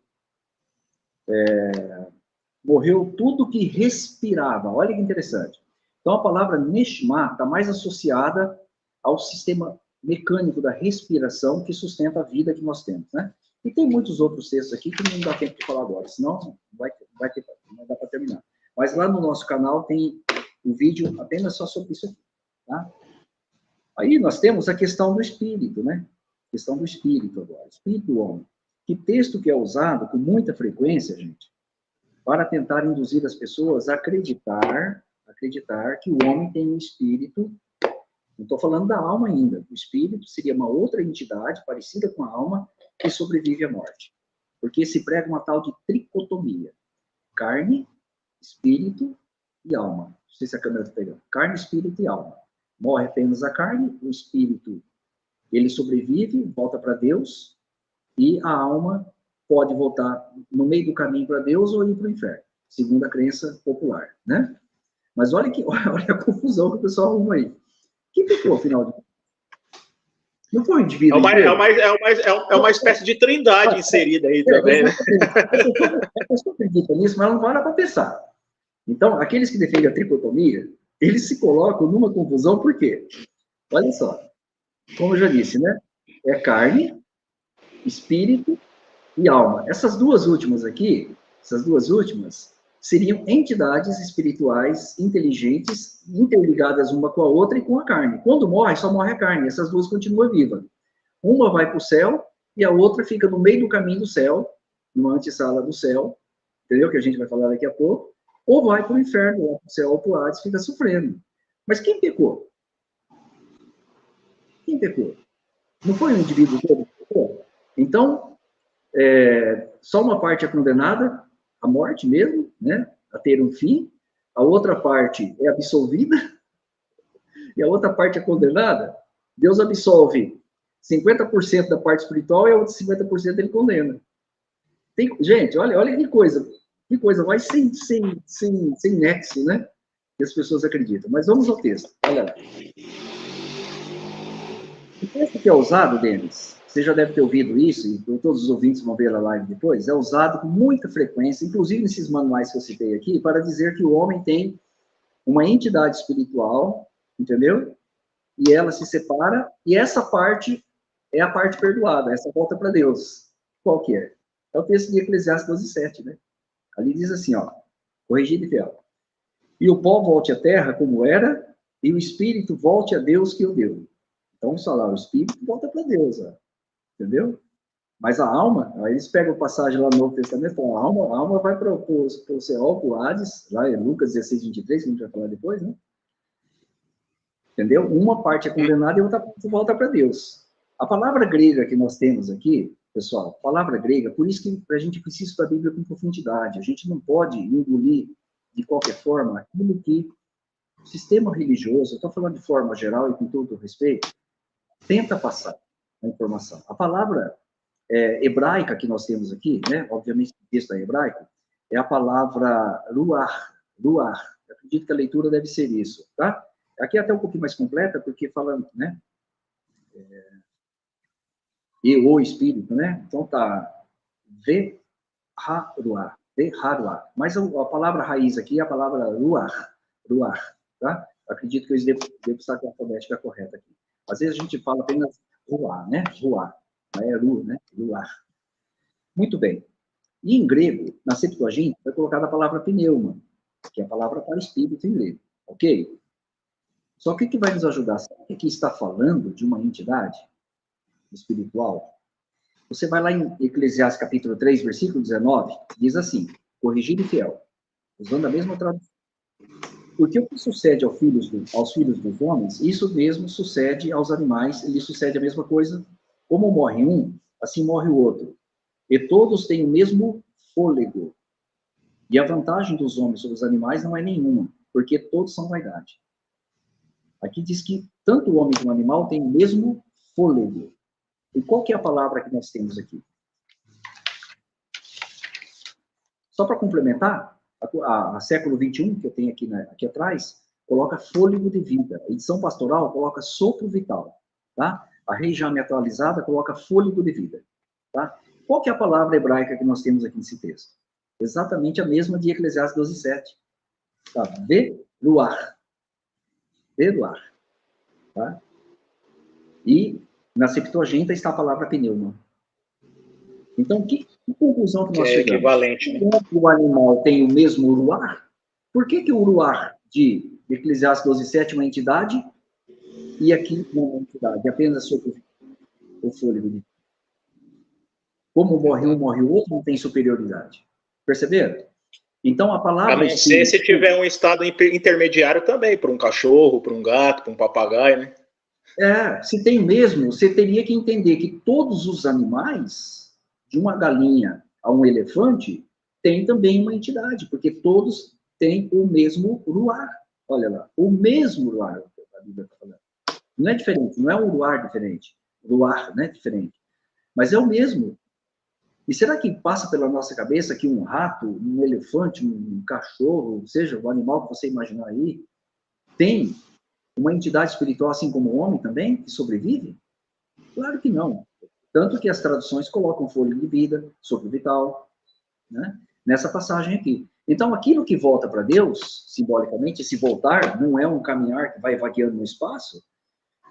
morreu tudo que respirava. Olha que interessante. Então, a palavra Neshama está mais associada ao sistema mecânico da respiração que sustenta a vida que nós temos, né? E tem muitos outros textos aqui que não dá tempo de falar agora, senão não dá para terminar. Mas lá no nosso canal tem um vídeo apenas só sobre isso aqui, tá? Aí nós temos a questão do espírito, né? A questão do espírito agora, espírito do homem. Que texto que é usado com muita frequência, gente, para tentar induzir as pessoas a acreditar que o homem tem um espírito. Não estou falando da alma ainda. O espírito seria uma outra entidade parecida com a alma que sobrevive à morte. Porque se prega uma tal de tricotomia. Carne, espírito e alma. Não sei se a câmera está pegando. Carne, espírito e alma. Morre apenas a carne, o espírito, ele sobrevive, volta para Deus, e a alma pode voltar no meio do caminho para Deus ou ir para o inferno, segundo a crença popular, né? Mas olha a confusão que o pessoal arruma aí. Quem pecou, afinal de contas? Não foi o indivíduo. É uma espécie de trindade inserida aí também, né? A pessoa acredita nisso, mas não para pensar. Então, aqueles que defendem a tricotomia, eles se colocam numa confusão, por quê? Olha só, como eu já disse, né? É carne, espírito e alma. Essas duas últimas aqui, seriam entidades espirituais inteligentes, interligadas uma com a outra e com a carne. Quando morre, só morre a carne, essas duas continuam vivas. Uma vai para o céu e a outra fica no meio do caminho do céu, numa antessala do céu, entendeu? Que a gente vai falar daqui a pouco. Ou vai para o inferno, ou para o céu, ou para o Hades, fica sofrendo. Mas quem pecou? Quem pecou? Não foi o indivíduo todo que pecou? Então, só uma parte é condenada, a morte mesmo, né? A ter um fim. A outra parte é absolvida. E a outra parte é condenada. Deus absolve 50% da parte espiritual e a outra 50% ele condena. Gente, olha que coisa. Que coisa, vai sem nexo, né? Que as pessoas acreditam. Mas vamos ao texto. Olha lá. O texto que é usado, Denis, você já deve ter ouvido isso, e todos os ouvintes vão ver a live depois, é usado com muita frequência, inclusive nesses manuais que eu citei aqui, para dizer que o homem tem uma entidade espiritual, entendeu? E ela se separa, e essa parte é a parte perdoada, essa volta para Deus. Qual que é? É o texto de Eclesiastes 12:7, né? Ali diz assim, ó, corrigido e fiel. E o pó volte à terra como era, e o espírito volte a Deus que o deu. Então, vamos falar, o espírito volta para Deus, ó, entendeu? Mas a alma, aí eles pegam a passagem lá no Novo Testamento, a alma vai para o céu, para o Hades, lá em Lucas 16:23, que a gente vai falar depois, né? Entendeu? Uma parte é condenada e a outra parte volta para Deus. A palavra grega que nós temos aqui, pessoal, palavra grega, por isso que a gente precisa estudar a Bíblia com profundidade. A gente não pode engolir, de qualquer forma, aquilo que o sistema religioso, eu estou falando de forma geral e com todo o respeito, tenta passar a informação. A palavra hebraica que nós temos aqui, né, obviamente o texto é hebraico, é a palavra ruach. Eu acredito que a leitura deve ser isso, tá? Aqui é até um pouquinho mais completa, porque fala, né, e o espírito, né? Então tá, Veharuah. Mas a palavra raiz aqui é a palavra ruach, tá? Acredito que eu devo estar com a alfabética correta aqui. Às vezes a gente fala apenas ruah, né? Ruah, não é ru, né? Ruach. Muito bem. E em grego, na Septuaginta, foi colocada a palavra pneuma, que é a palavra para espírito em grego, ok? Só que o que vai nos ajudar? Sabe que aqui está falando de uma entidade espiritual? Você vai lá em Eclesiastes capítulo 3, versículo 19, diz assim, corrigido e fiel, usando a mesma tradução. Porque o que sucede aos filhos dos homens, isso mesmo sucede aos animais, e lhe sucede a mesma coisa. Como morre um, assim morre o outro. E todos têm o mesmo fôlego. E a vantagem dos homens sobre os animais não é nenhuma, porque todos são vaidade. Aqui diz que tanto o homem como o animal têm o mesmo fôlego. E qual que é a palavra que nós temos aqui? Só para complementar, a século XXI, que eu tenho aqui atrás, coloca fôlego de vida. A edição pastoral coloca sopro vital. Tá? A Rei Jame atualizada coloca fôlego de vida. Tá? Qual que é a palavra hebraica que nós temos aqui nesse texto? Exatamente a mesma de Eclesiastes 12:7. Tá? Veruar. Veruar. Tá? E na Septuaginta está a palavra pneuma. Então, que conclusão que nós chegamos? Equivalente, né? O animal tem o mesmo uruar? Por que o uruar de Eclesiastes 12:7 é uma entidade e aqui não é uma entidade, apenas sobre o fôlego de... Como morre um, morre o outro, não tem superioridade. Perceberam? Então, a palavra... A não ser se tiver um estado intermediário também, para um cachorro, para um gato, para um papagaio, né? Se tem mesmo, você teria que entender que todos os animais, de uma galinha a um elefante, têm também uma entidade, porque todos têm o mesmo uruar. Olha lá, o mesmo uruar, a Bíblia está falando. Não é diferente, não é um uruar diferente. Uruar, né, diferente. Mas é o mesmo. E será que passa pela nossa cabeça que um rato, um elefante, um cachorro, seja o animal que você imaginar aí, tem uma entidade espiritual assim como o homem também, que sobrevive? Claro que não. Tanto que as traduções colocam fôlego de vida, sopro vital, né, nessa passagem aqui. Então, aquilo que volta para Deus, simbolicamente, esse voltar não é um caminhar que vai vagueando no espaço,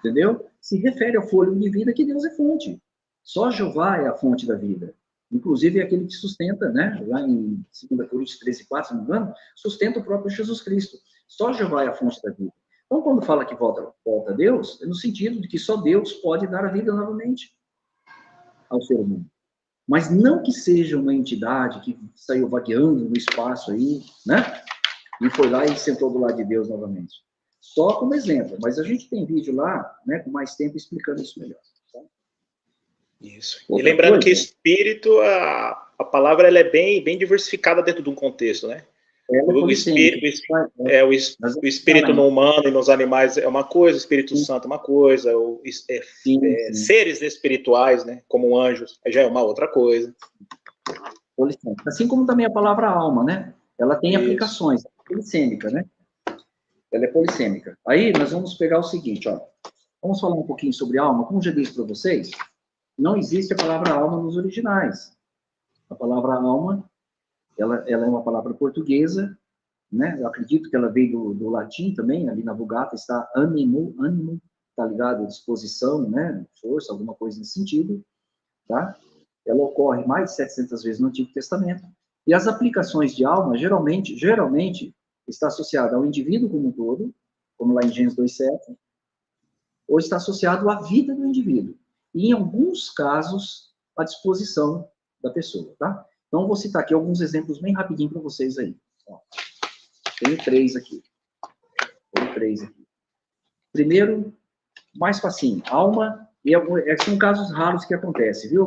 entendeu? Se refere ao fôlego de vida que Deus é fonte. Só Jeová é a fonte da vida. Inclusive, é aquele que sustenta, né, lá em 2 Coríntios 13:4, se não me engano, sustenta o próprio Jesus Cristo. Só Jeová é a fonte da vida. Então, quando fala que volta a Deus, é no sentido de que só Deus pode dar a vida novamente ao ser humano. Mas não que seja uma entidade que saiu vagueando no espaço aí, né, e foi lá e sentou do lado de Deus novamente. Só como exemplo, mas a gente tem vídeo lá, né, com mais tempo explicando isso melhor. Tá? Isso. Outra e lembrando coisa, que espírito, a palavra ela é bem diversificada dentro de um contexto, né? O espírito no humano e nos animais é uma coisa, o Espírito Santo é uma coisa, seres espirituais, né, como anjos, já é uma outra coisa. Assim como também a palavra alma, né? Ela tem aplicações, polissêmica, né? Ela é polissêmica. Aí nós vamos pegar o seguinte, ó. Vamos falar um pouquinho sobre alma. Como já disse para vocês, não existe a palavra alma nos originais. A palavra alma, ela é uma palavra portuguesa, né? Eu acredito que ela veio do latim também, ali na Vulgata está ânimo, tá ligado? Disposição, né? Força, alguma coisa nesse sentido, tá? Ela ocorre mais de 700 vezes no Antigo Testamento. E as aplicações de alma, geralmente, está associada ao indivíduo como um todo, como lá em Gênesis 2:7, ou está associado à vida do indivíduo. E, em alguns casos, à disposição da pessoa, tá? Então, eu vou citar aqui alguns exemplos bem rapidinho para vocês aí. Ó, tenho três aqui. Primeiro, mais facinho. Alma, são casos raros que acontecem, viu?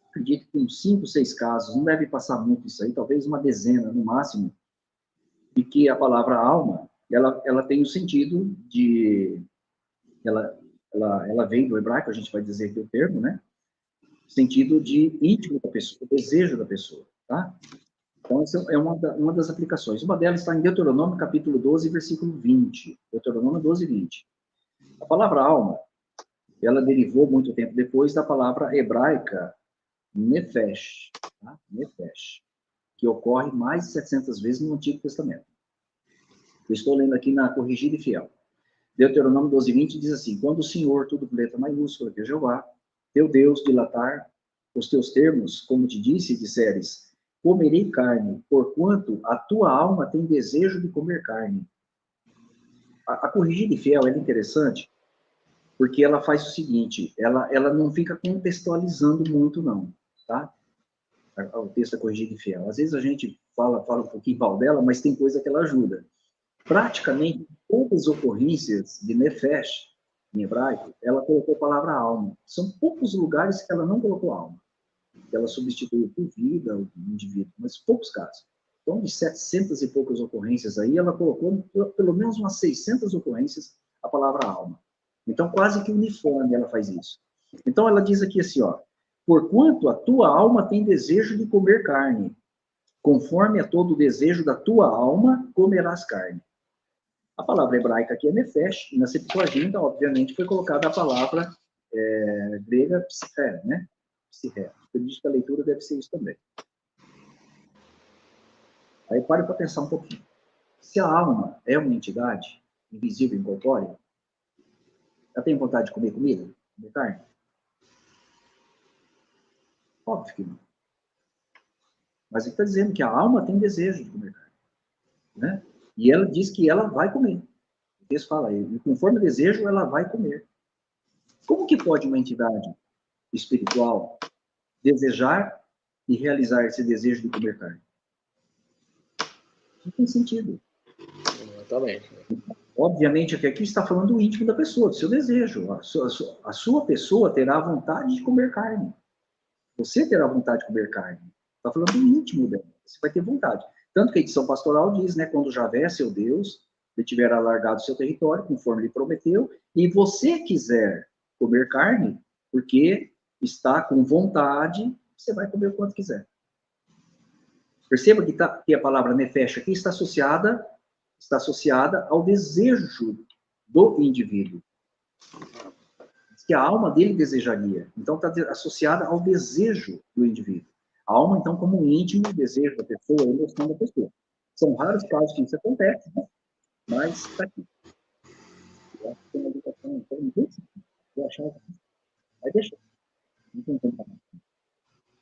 Acredito que uns 5, 6 casos, não deve passar muito isso aí, talvez uma dezena no máximo, e que a palavra alma, ela tem o sentido de... Ela vem do hebraico, a gente vai dizer aqui o termo, né? Sentido de íntimo da pessoa, desejo da pessoa, tá? Então, essa é uma das aplicações. Uma delas está em Deuteronômio, capítulo 12, versículo 20. Deuteronômio 12, 20. A palavra alma, ela derivou muito tempo depois da palavra hebraica nefesh, tá? Nefesh, que ocorre mais de 700 vezes no Antigo Testamento. Eu estou lendo aqui na Corrigida e Fiel. Deuteronômio 12, 20 diz assim: quando o Senhor, tudo com letra maiúscula, que é Jeová, teu Deus, dilatar os teus termos, como te disse, disseres, comerei carne, porquanto a tua alma tem desejo de comer carne. A Corrigida e Fiel é interessante, porque ela faz o seguinte, ela não fica contextualizando muito, não, tá? O texto da Corrigida e Fiel. Às vezes a gente fala um pouquinho mal dela, mas tem coisa que ela ajuda. Praticamente todas as ocorrências de nefesh, em hebraico, ela colocou a palavra alma. São poucos lugares que ela não colocou alma. Ela substituiu por vida o indivíduo, mas poucos casos. Então, de 700 e poucas ocorrências aí, ela colocou pelo menos umas 600 ocorrências a palavra alma. Então, quase que uniforme ela faz isso. Então, ela diz aqui assim, ó, porquanto a tua alma tem desejo de comer carne, conforme a todo o desejo da tua alma, comerás carne. A palavra hebraica aqui é nefesh, e na Septuaginta, obviamente, foi colocada a palavra grega psiché, né? Psiché. Eu acredito que a leitura deve ser isso também. Aí pare para pensar um pouquinho. Se a alma é uma entidade invisível e incorpórea, ela tem vontade de comer comida? Comer carne? Óbvio que não. Mas ele está dizendo que a alma tem desejo de comer carne. Né? E ela diz que ela vai comer. O texto fala, e conforme o desejo, ela vai comer. Como que pode uma entidade espiritual desejar e realizar esse desejo de comer carne? Não tem sentido. Exatamente. Obviamente, aqui está falando do íntimo da pessoa, do seu desejo. A sua pessoa terá vontade de comer carne. Você terá vontade de comer carne. Está falando do íntimo dela. Você vai ter vontade. Tanto que a edição pastoral diz, né? Quando Javé, seu Deus, lhe tiver alargado o seu território, conforme lhe prometeu, e você quiser comer carne, porque está com vontade, você vai comer o quanto quiser. Perceba que a palavra nefesh aqui está associada ao desejo do indivíduo. Que a alma dele desejaria. Então, está associada ao desejo do indivíduo. A alma, então, como um íntimo desejo da pessoa, a emoção da pessoa. São raros casos que isso acontece, né? Mas está aqui. Eu acho que tem uma educação, então, não tem sentido. Eu achava que... Mas deixa. Não tem tempo mais.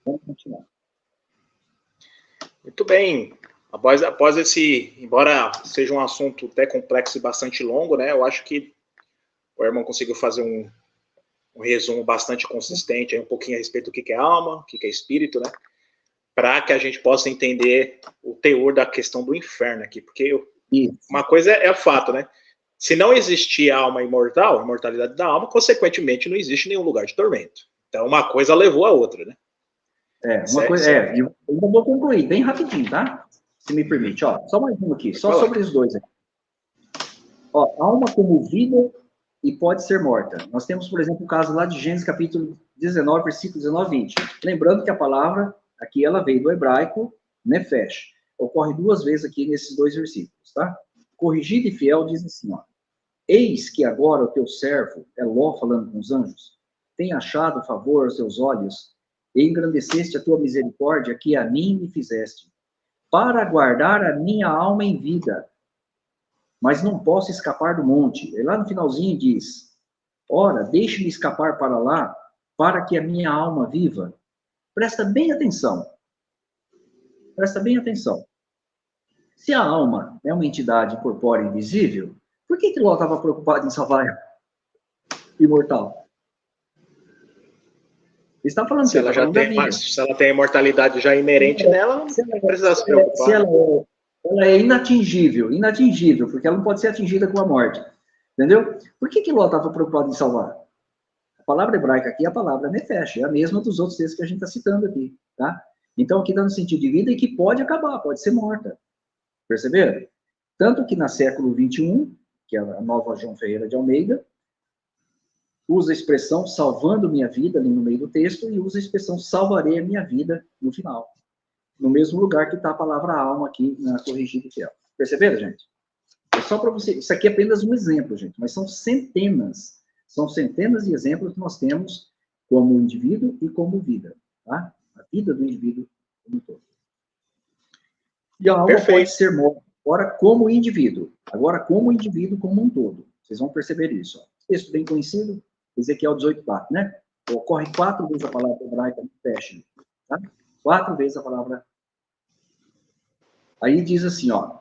Vamos continuar. Muito bem. Após esse, embora seja um assunto até complexo e bastante longo, né? Eu acho que o irmão conseguiu fazer um resumo bastante consistente, aí um pouquinho a respeito do que é alma, o que é espírito, né? Para que a gente possa entender o teor da questão do inferno aqui, porque uma coisa é fato, né? Se não existir alma imortal, a imortalidade da alma, consequentemente não existe nenhum lugar de tormento. Então uma coisa levou a outra, né? Eu ainda vou concluir bem rapidinho, tá? Se me permite, ó, só mais um aqui, só sobre os dois aqui. Ó, alma como vida e pode ser morta. Nós temos, por exemplo, o caso lá de Gênesis, capítulo 19, versículo 19 e 20. Lembrando que a palavra, aqui ela veio do hebraico, nefesh. Ocorre duas vezes aqui nesses dois versículos, tá? Corrigido e fiel diz assim, ó. Eis que agora o teu servo, é Ló falando com os anjos, tem achado favor aos teus olhos, e engrandeceste a tua misericórdia, que a mim me fizeste, para guardar a minha alma em vida, mas não posso escapar do monte. E lá no finalzinho diz, ora, deixe-me escapar para lá, para que a minha alma viva. Presta bem atenção. Presta bem atenção. Se a alma é uma entidade corpórea invisível, por que Ló estava preocupado em salvar ela? Imortal. Ele está falando se ela já tem, se ela tem a imortalidade já inerente nela, não precisa se preocupar. Se ela é inatingível, porque ela não pode ser atingida com a morte. Entendeu? Por que Ló estava preocupado em salvar? A palavra hebraica aqui é a palavra nefesh, é a mesma dos outros textos que a gente está citando aqui, tá? Então, aqui dá no sentido de vida e que pode acabar, pode ser morta. Perceberam? Tanto que na século XXI, que é a nova João Ferreira de Almeida, usa a expressão salvando minha vida ali no meio do texto e usa a expressão salvarei a minha vida no final. No mesmo lugar que está a palavra alma aqui na corrigida fiel. Perceberam, gente? É só para você. Isso aqui é apenas um exemplo, gente, mas são centenas de exemplos que nós temos como indivíduo e como vida, tá? A vida do indivíduo como um todo. E a alma pode ser morta agora como indivíduo. Agora como indivíduo como um todo. Vocês vão perceber isso. Ó. Texto bem conhecido, Ezequiel 18:4, né? Ocorre 4 vezes a palavra hebraica no teste, tá? 4 vezes a palavra. Aí diz assim, ó,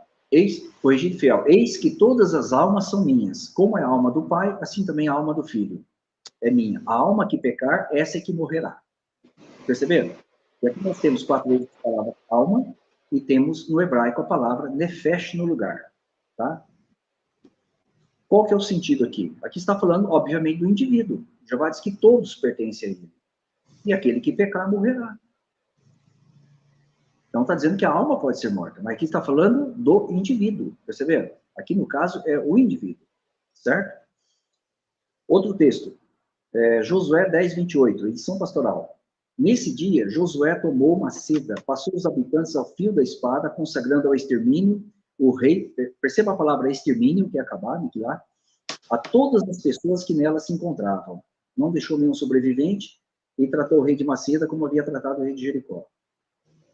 corrigido fiel, eis que todas as almas são minhas, como é a alma do Pai, assim também a alma do Filho é minha. A alma que pecar, essa é que morrerá. Perceberam? E aqui nós temos 4 vezes a palavra alma e temos no hebraico a palavra nefesh no lugar, tá? Qual que é o sentido aqui? Aqui está falando, obviamente, do indivíduo. Jeová diz que todos pertencem a ele. E aquele que pecar morrerá. Então está dizendo que a alma pode ser morta, mas aqui está falando do indivíduo, perceberam? Aqui no caso é o indivíduo, certo? Outro texto, Josué 10:28, edição pastoral. Nesse dia, Josué tomou uma seda, passou os habitantes ao fio da espada, consagrando ao extermínio o rei, perceba a palavra extermínio, que é acabar, aniquilar, a todas as pessoas que nela se encontravam. Não deixou nenhum sobrevivente e tratou o rei de Maceda como havia tratado o rei de Jericó.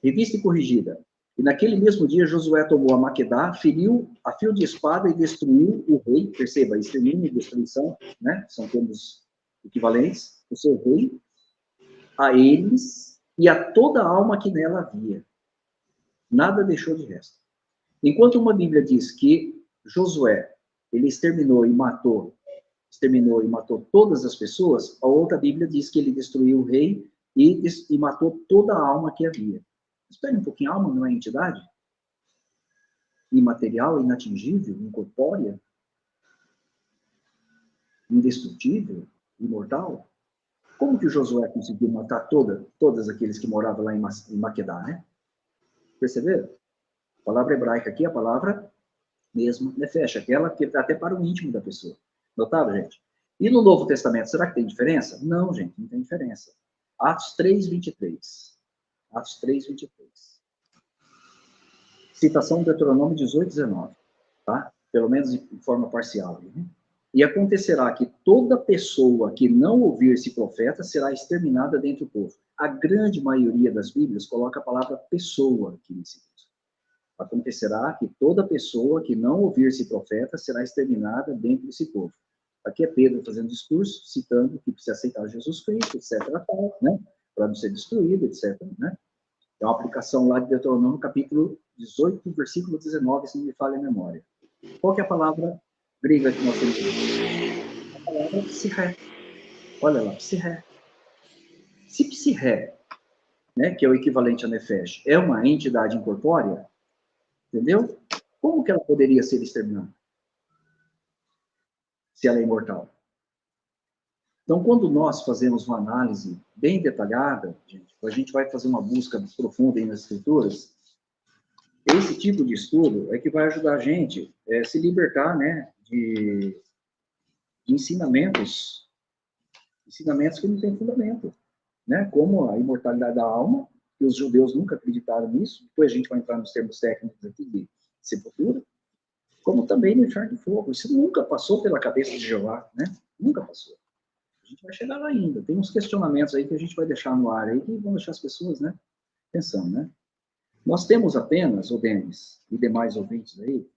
Revista e corrigida. E naquele mesmo dia, Josué tomou a Maquedá, feriu a fio de espada e destruiu o rei. Perceba, extermínio e destruição, né? São termos equivalentes. O seu rei, a eles e a toda a alma que nela havia. Nada deixou de resto. Enquanto uma Bíblia diz que Josué, ele exterminou e matou todas as pessoas, a outra Bíblia diz que ele destruiu o rei e matou toda a alma que havia. Espere um pouquinho, a alma não é entidade? Imaterial, inatingível, incorpórea? Indestrutível? Imortal? Como que Josué conseguiu matar todos aqueles que moravam lá em Maquedá, né? Perceberam? A palavra hebraica aqui é a palavra mesmo nefesh, aquela que está até para o íntimo da pessoa. Notaram, gente? E no Novo Testamento, será que tem diferença? Não, gente, não tem diferença. Atos 3:23. Atos 3:23. Citação do Deuteronômio 18:19. Tá? Pelo menos de forma parcial. Né? E acontecerá que toda pessoa que não ouvir esse profeta será exterminada dentre o povo. A grande maioria das Bíblias coloca a palavra pessoa aqui nesse texto. Acontecerá que toda pessoa que não ouvir esse profeta será exterminada dentro desse povo. Aqui é Pedro fazendo discurso, citando que precisa aceitar Jesus Cristo, etc., né? Para não ser destruído, etc., né? É uma aplicação lá de Deuteronômio, capítulo 18, versículo 19, se não me falha a memória. Qual que é a palavra grega que nós temos aqui? A palavra psirré. Olha lá, psirré. Se psirré, né, que é o equivalente a nefesh, é uma entidade incorpórea, entendeu? Como que ela poderia ser exterminada? Se ela é imortal. Então, quando nós fazemos uma análise bem detalhada, a gente vai fazer uma busca profunda aí nas escrituras, esse tipo de estudo é que vai ajudar a gente a se libertar, né, de ensinamentos que não têm fundamento, né, como a imortalidade da alma, que os judeus nunca acreditaram nisso, depois a gente vai entrar nos termos técnicos aqui de sepultura, como também no inferno de fogo. Isso nunca passou pela cabeça de Jeová, né? Nunca passou. A gente vai chegar lá ainda. Tem uns questionamentos aí que a gente vai deixar no ar aí, que vão deixar as pessoas, né, pensando, né? Nós temos apenas, o Denis e demais ouvintes aí,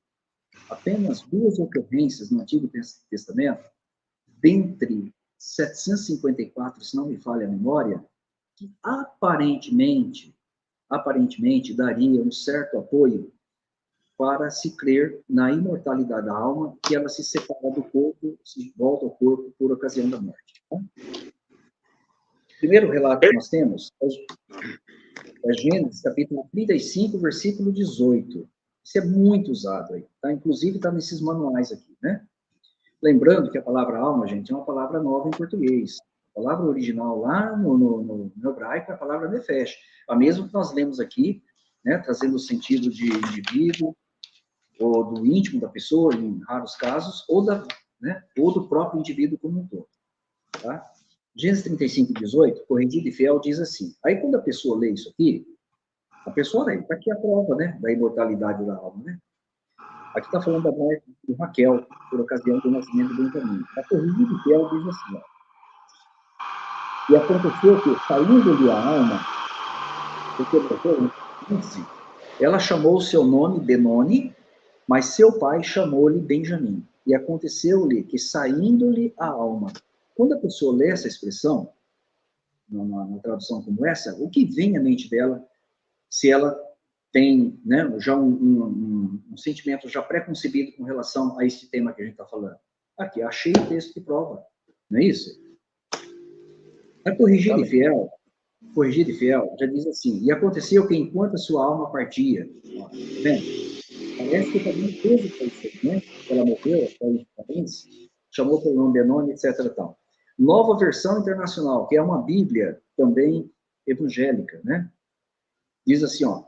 apenas 2 ocorrências no Antigo Testamento, dentre 754, se não me falha a memória, que aparentemente daria um certo apoio para se crer na imortalidade da alma, que ela se separa do corpo, se volta ao corpo por ocasião da morte. Tá? O primeiro relato que nós temos é Gênesis, capítulo 35, versículo 18. Isso é muito usado aí, tá? Inclusive está nesses manuais aqui, né? Lembrando que a palavra alma, gente, é uma palavra nova em português. A palavra original lá no hebraico é a palavra nefesh. A mesma que nós lemos aqui, né, trazendo o sentido de indivíduo, ou do íntimo da pessoa, em raros casos, ou do próprio indivíduo como um todo. Tá? Gênesis 35:18, corrigido e fiel, diz assim. Aí, quando a pessoa lê isso aqui, a pessoa lê, está aqui a prova, né, da imortalidade da alma, né? Aqui está falando da morte de Raquel, por ocasião do nascimento do Benjamim. A corrigido e fiel diz assim, ó. E aconteceu que, saindo-lhe a alma, ela chamou o seu nome Benoni, mas seu pai chamou-lhe Benjamim. E aconteceu-lhe que, saindo-lhe a alma, quando a pessoa lê essa expressão, numa tradução como essa, o que vem à mente dela, se ela tem, né, já um sentimento já pré-concebido com relação a esse tema que a gente está falando? Aqui, achei o texto que prova, não é isso? A corrigida e fiel, já diz assim, e aconteceu que enquanto a sua alma partia, ó, tá vendo? Parece que está dando peso para isso, né? Ela morreu, chamou pelo nome Benoni, etc. Tal. Nova Versão Internacional, que é uma Bíblia também evangélica, né? Diz assim, ó,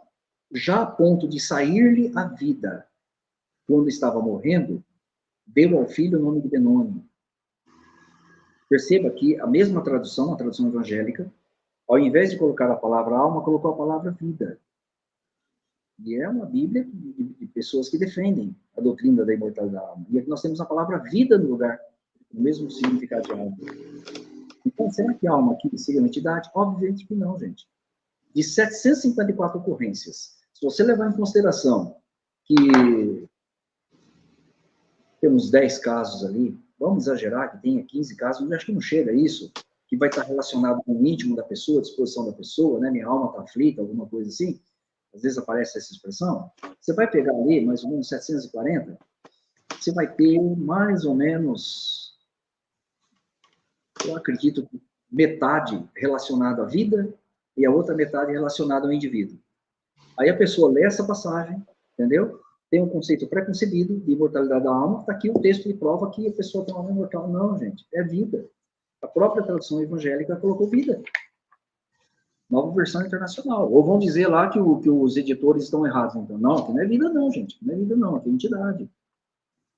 já a ponto de sair-lhe a vida, quando estava morrendo, deu ao filho o nome de Benoni. Perceba que a mesma tradução, a tradução evangélica, ao invés de colocar a palavra alma, colocou a palavra vida. E é uma Bíblia de pessoas que defendem a doutrina da imortalidade da alma. E aqui nós temos a palavra vida no lugar, o mesmo significado de alma. Então, será que a alma aqui seria uma entidade? Obviamente que não, gente. De 754 ocorrências, Se você levar em consideração que temos 10 casos ali, vamos exagerar que tenha 15 casos, acho que não chega a isso, que vai estar relacionado com o íntimo da pessoa, a disposição da pessoa, né? Minha alma está aflita, alguma coisa assim. Às vezes aparece essa expressão. Você vai pegar ali, mais ou menos 740, você vai ter mais ou menos, eu acredito, metade relacionada à vida e a outra metade relacionada ao indivíduo. Aí a pessoa lê essa passagem, entendeu? Tem um conceito pré-concebido de imortalidade da alma, está aqui o texto que prova que a pessoa tem uma alma imortal. Não, gente, é vida. A própria tradução evangélica colocou vida. Nova versão internacional. Ou vão dizer lá que os editores estão errados. Então, não, aqui não é vida não, gente. Não é vida não, aqui é entidade.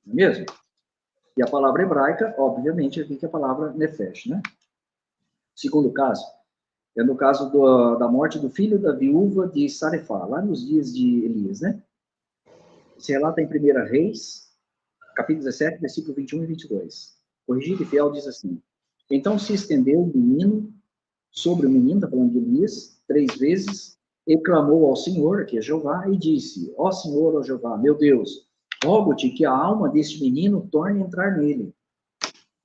Não é mesmo? E a palavra hebraica, obviamente, aqui que é a palavra nefesh, né? Segundo caso, é no caso da morte do filho da viúva de Sarefá, lá nos dias de Elias, né? Se relata em 1 Reis, capítulo 17, versículo 21 e 22. Corrigido e fiel diz assim: então se estendeu o menino sobre o menino, está falando de Elias, 3 vezes, e clamou ao Senhor, que é Jeová, e disse: ó Senhor, ó Jeová, meu Deus, rogo-te que a alma deste menino torne a entrar nele.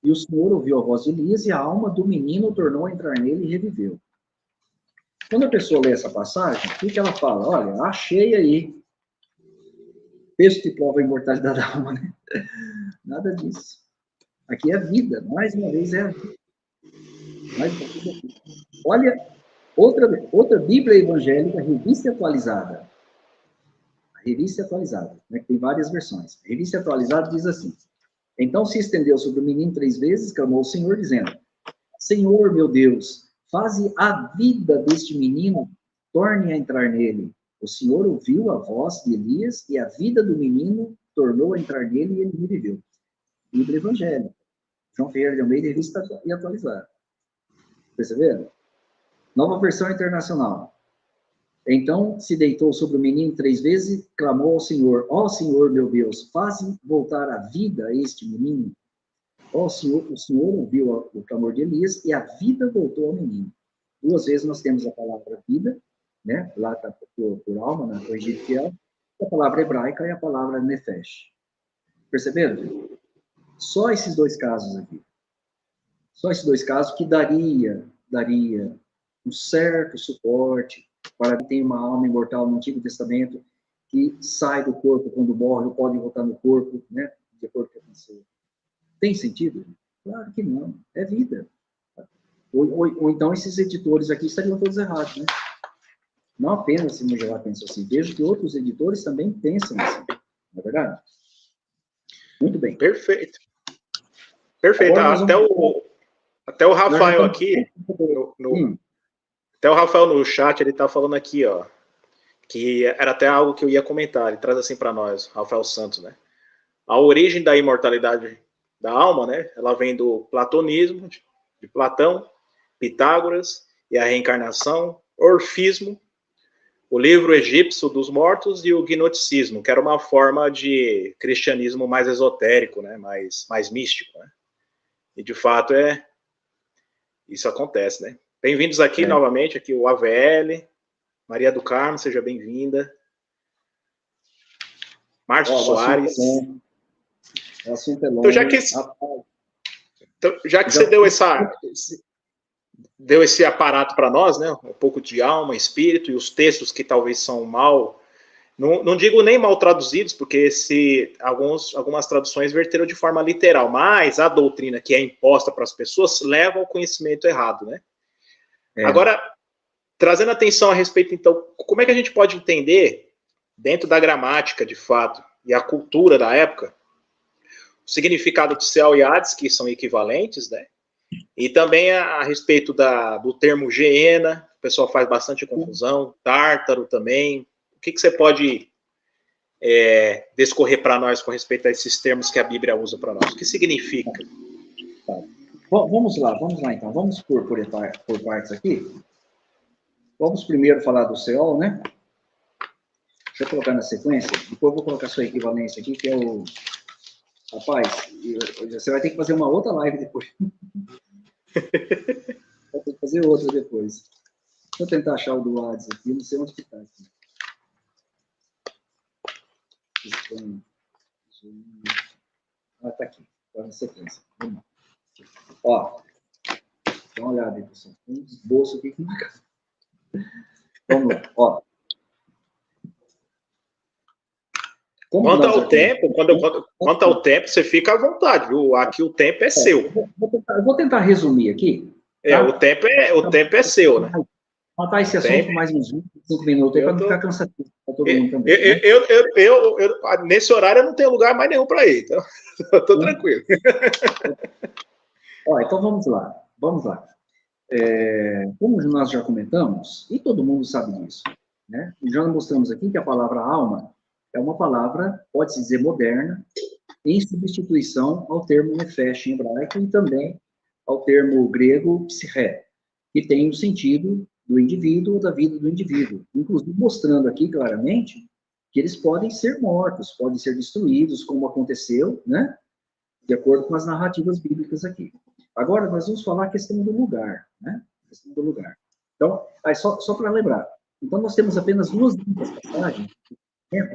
E o Senhor ouviu a voz de Elias, e a alma do menino tornou a entrar nele e reviveu. Quando a pessoa lê essa passagem, o que ela fala? Olha, achei aí. Texto que prova a imortalidade da alma, né? Nada disso. Aqui é a vida, mais uma vez é a vida. Mais uma vez é a vida. Olha, outra Bíblia evangélica, revista atualizada. A revista atualizada, né, que tem várias versões. A revista atualizada diz assim: então se estendeu sobre o menino 3 vezes, clamou ao Senhor, dizendo: Senhor, meu Deus, faze a vida deste menino, torne a entrar nele. O Senhor ouviu a voz de Elias, e a vida do menino tornou a entrar nele, e ele reviveu. Bíblia evangélica. João Ferreira de Almeida, revista e atualizada. Perceberam? Nova versão internacional. Então se deitou sobre o menino 3 vezes e clamou ao Senhor: ó Senhor, meu Deus, faze voltar a vida a este menino. Ó Senhor, o Senhor ouviu o clamor de Elias e a vida voltou ao menino. 2 vezes nós temos a palavra vida, né? Lá está por alma, na corrigida fiel. A palavra hebraica é a palavra nefesh. Perceberam? Só esses 2 casos aqui. Só esses 2 casos que daria um certo suporte para quem tem uma alma imortal no Antigo Testamento, que sai do corpo quando morre, ou pode voltar no corpo, né? De acordo com a pessoa. Tem sentido? Claro que não. É vida. Ou então esses editores aqui estariam todos errados, né? Não apenas se Mugelá pensa assim. Vejo que outros editores também pensam assim. Não é verdade? Muito bem. Perfeito. Perfeito. Até o Rafael aqui, até o Rafael no chat, ele tá falando aqui, ó, que era até algo que eu ia comentar. Ele traz assim para nós, Rafael Santos, né? A origem da imortalidade da alma, né? Ela vem do platonismo, de Platão, Pitágoras, e a reencarnação, orfismo, o livro egípcio dos mortos e o gnosticismo, que era uma forma de cristianismo mais esotérico, né? Mais místico, né? E de fato isso acontece, né? Bem-vindos aqui novamente, aqui o AVL, Maria do Carmo, seja bem-vinda. Márcio Soares. O assunto é longo. Então, já que você deu esse aparato para nós, né? Um pouco de alma, espírito e os textos que talvez são mal, não digo nem mal traduzidos, porque algumas traduções verteram de forma literal, mas a doutrina que é imposta para as pessoas leva ao conhecimento errado, né? Agora, trazendo atenção a respeito, então, como é que a gente pode entender, dentro da gramática, de fato, e a cultura da época, o significado de céu e Hades, que são equivalentes, né? E também a respeito do termo Geena, o pessoal faz bastante confusão, Tártaro também. O que você pode descorrer para nós com respeito a esses termos que a Bíblia usa para nós? O que significa? Tá. Vamos lá então. Vamos por partes aqui. Vamos primeiro falar do Seol, né? Deixa eu colocar na sequência. Depois eu vou colocar a sua equivalência aqui, que é o... Rapaz, você vai ter que fazer uma outra live depois. Vai ter que fazer outra depois. Deixa eu tentar achar o do Hades aqui, não sei onde que está. Ah, tá aqui. Tá na sequência. Vamos lá. Ó, dá uma olhada aí, pessoal. Tem um esboço aqui que marca. Vamos lá, ó. Quanto ao tempo, quanto ao tempo, você fica à vontade, viu? Aqui o tempo é seu. Eu vou tentar resumir aqui. Tá? O tempo é seu, né? Matar esse assunto por mais uns 25 minutos aí para não ficar cansativo para todo mundo também. Nesse horário eu não tenho lugar mais nenhum para ir, então eu estou tranquilo. Ó, então vamos lá. Vamos lá. Como nós já comentamos, e todo mundo sabe disso, né? Já mostramos aqui que a palavra alma é uma palavra, pode-se dizer, moderna, em substituição ao termo nefesh em hebraico e também ao termo grego psiché, que tem o sentido do indivíduo ou da vida do indivíduo. Inclusive mostrando aqui claramente que eles podem ser mortos, podem ser destruídos, como aconteceu, né? De acordo com as narrativas bíblicas aqui. Agora, nós vamos falar a questão do lugar, né? A questão do lugar. Então, só para lembrar. Então, nós temos apenas duas passagens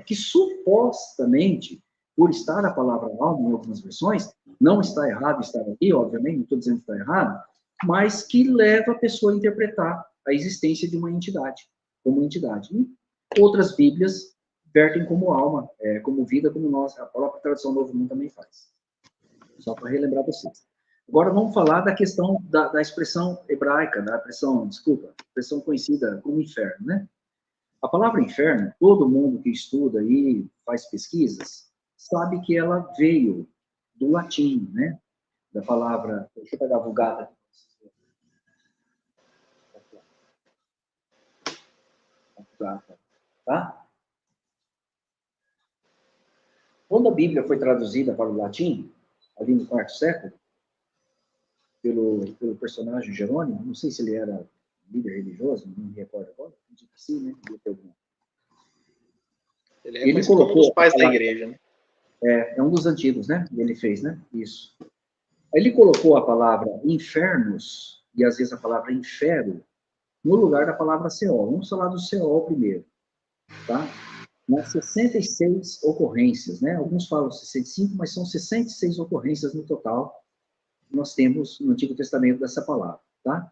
que supostamente, por estar a palavra alma em algumas versões, não está errado estar aqui, obviamente, não estou dizendo que está errado, mas que leva a pessoa a interpretar a existência de uma entidade, como entidade. E outras bíblias vertem como alma, como vida, como nós, a própria tradução do Novo Mundo também faz. Só para relembrar vocês. Agora vamos falar da questão da expressão hebraica, expressão conhecida como inferno, né? A palavra inferno, todo mundo que estuda e faz pesquisas, sabe que ela veio do latim, né? Da palavra, deixa eu pegar a Vulgata. Tá? Quando a Bíblia foi traduzida para o latim, ali no quarto século, pelo personagem Jerônimo, não sei se ele era líder religioso, não me recordo agora, acredito que sim, né? Ele colocou um dos pais da igreja, né? É um dos antigos, né? Ele fez, né? Isso. Ele colocou a palavra infernos, e às vezes a palavra infero, no lugar da palavra Seol. Vamos falar do Seol primeiro, tá? Nas 66 ocorrências, né? Alguns falam 65, mas são 66 ocorrências no total que nós temos no Antigo Testamento dessa palavra, tá?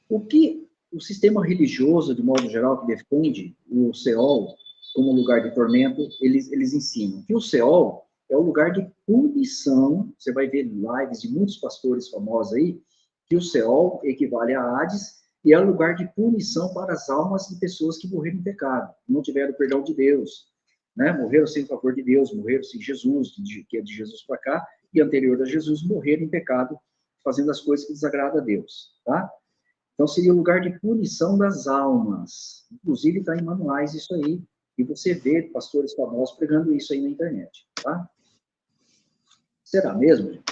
O que o sistema religioso, de modo geral, que defende o Seol como lugar de tormento, eles ensinam que o Seol é o lugar de punição. Você vai ver lives de muitos pastores famosos aí, que o Seol equivale a Hades e é o lugar de punição para as almas de pessoas que morreram em pecado, não tiveram o perdão de Deus, né? Morreram sem o favor de Deus, morreram sem Jesus, que é de Jesus para cá, e anterior a Jesus, morreram em pecado, fazendo as coisas que desagradam a Deus, tá? Então, seria o lugar de punição das almas. Inclusive, está em manuais isso aí. E você vê pastores famosos pregando isso aí na internet, tá? Será mesmo, gente?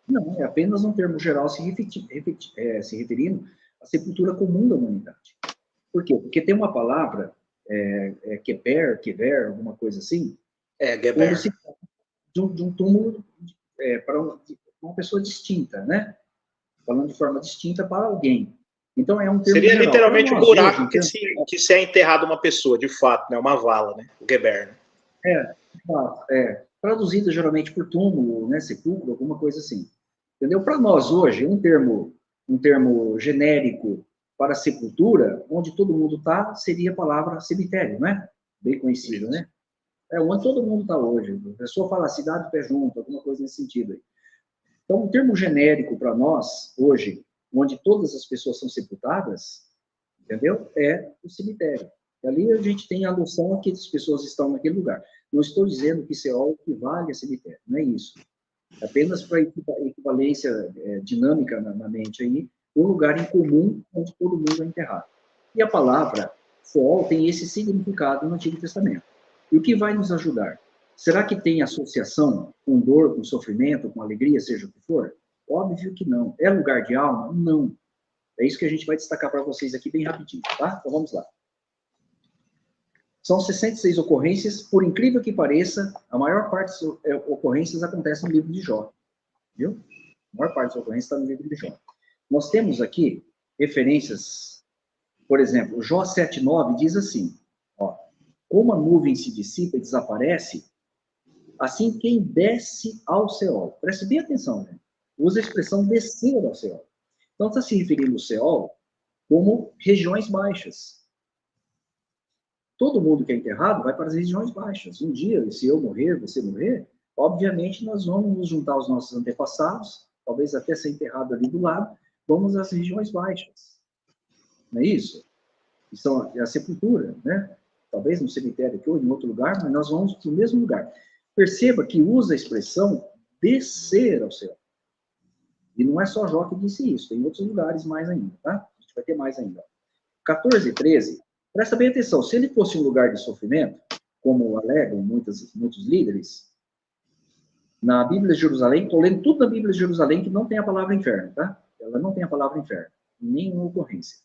Não, é apenas um termo geral se referindo à sepultura comum da humanidade. Por quê? Porque tem uma palavra, keber, alguma coisa assim. Geber. De um túmulo para uma pessoa distinta, né? Falando de forma distinta para alguém. Então, é um termo seria geral. Literalmente um buraco hoje, que se é enterrado uma pessoa, de fato, né? Uma vala, né? O Geber. Traduzido geralmente por túmulo, né? Sepulcro, alguma coisa assim. Entendeu? Para nós hoje, um termo genérico para sepultura, onde todo mundo está, seria a palavra cemitério, né? Bem conhecida, né? Onde todo mundo está hoje. A pessoa fala cidade pé junto, alguma coisa nesse sentido aí. Então, um termo genérico para nós, hoje, onde todas as pessoas são sepultadas, entendeu? É o cemitério. E ali a gente tem a noção de que as pessoas estão naquele lugar. Não estou dizendo que Seol equivale a cemitério, não é isso. Apenas para equivalência dinâmica na mente aí, um lugar em comum onde todo mundo é enterrado. E a palavra Seol tem esse significado no Antigo Testamento. E o que vai nos ajudar? Será que tem associação com dor, com sofrimento, com alegria, seja o que for? Óbvio que não. É lugar de alma? Não. É isso que a gente vai destacar para vocês aqui bem rapidinho, tá? Então vamos lá. São 66 ocorrências, por incrível que pareça, a maior parte das ocorrências acontece no livro de Jó, viu? A maior parte das ocorrências está no livro de Jó. Nós temos aqui referências, por exemplo, Jó 7,9 diz assim, ó, como a nuvem se dissipa e desaparece, assim quem desce ao Seol. Preste bem atenção, gente. Usa a expressão descer ao Seol. Então, está se referindo ao Seol como regiões baixas. Todo mundo que é enterrado vai para as regiões baixas. Um dia, se eu morrer, você morrer, obviamente nós vamos nos juntar aos nossos antepassados, talvez até ser enterrado ali do lado, vamos às regiões baixas. Não é isso? Isso é a sepultura, né? Talvez no cemitério aqui ou em outro lugar, mas nós vamos para o mesmo lugar. Perceba que usa a expressão descer ao céu. E não é só Jó que disse isso, tem outros lugares mais ainda, tá? A gente vai ter mais ainda. 14 e 13, presta bem atenção, se ele fosse um lugar de sofrimento, como alegam muitos líderes, na Bíblia de Jerusalém, estou lendo tudo na Bíblia de Jerusalém que não tem a palavra inferno, tá? Ela não tem a palavra inferno, nenhuma ocorrência.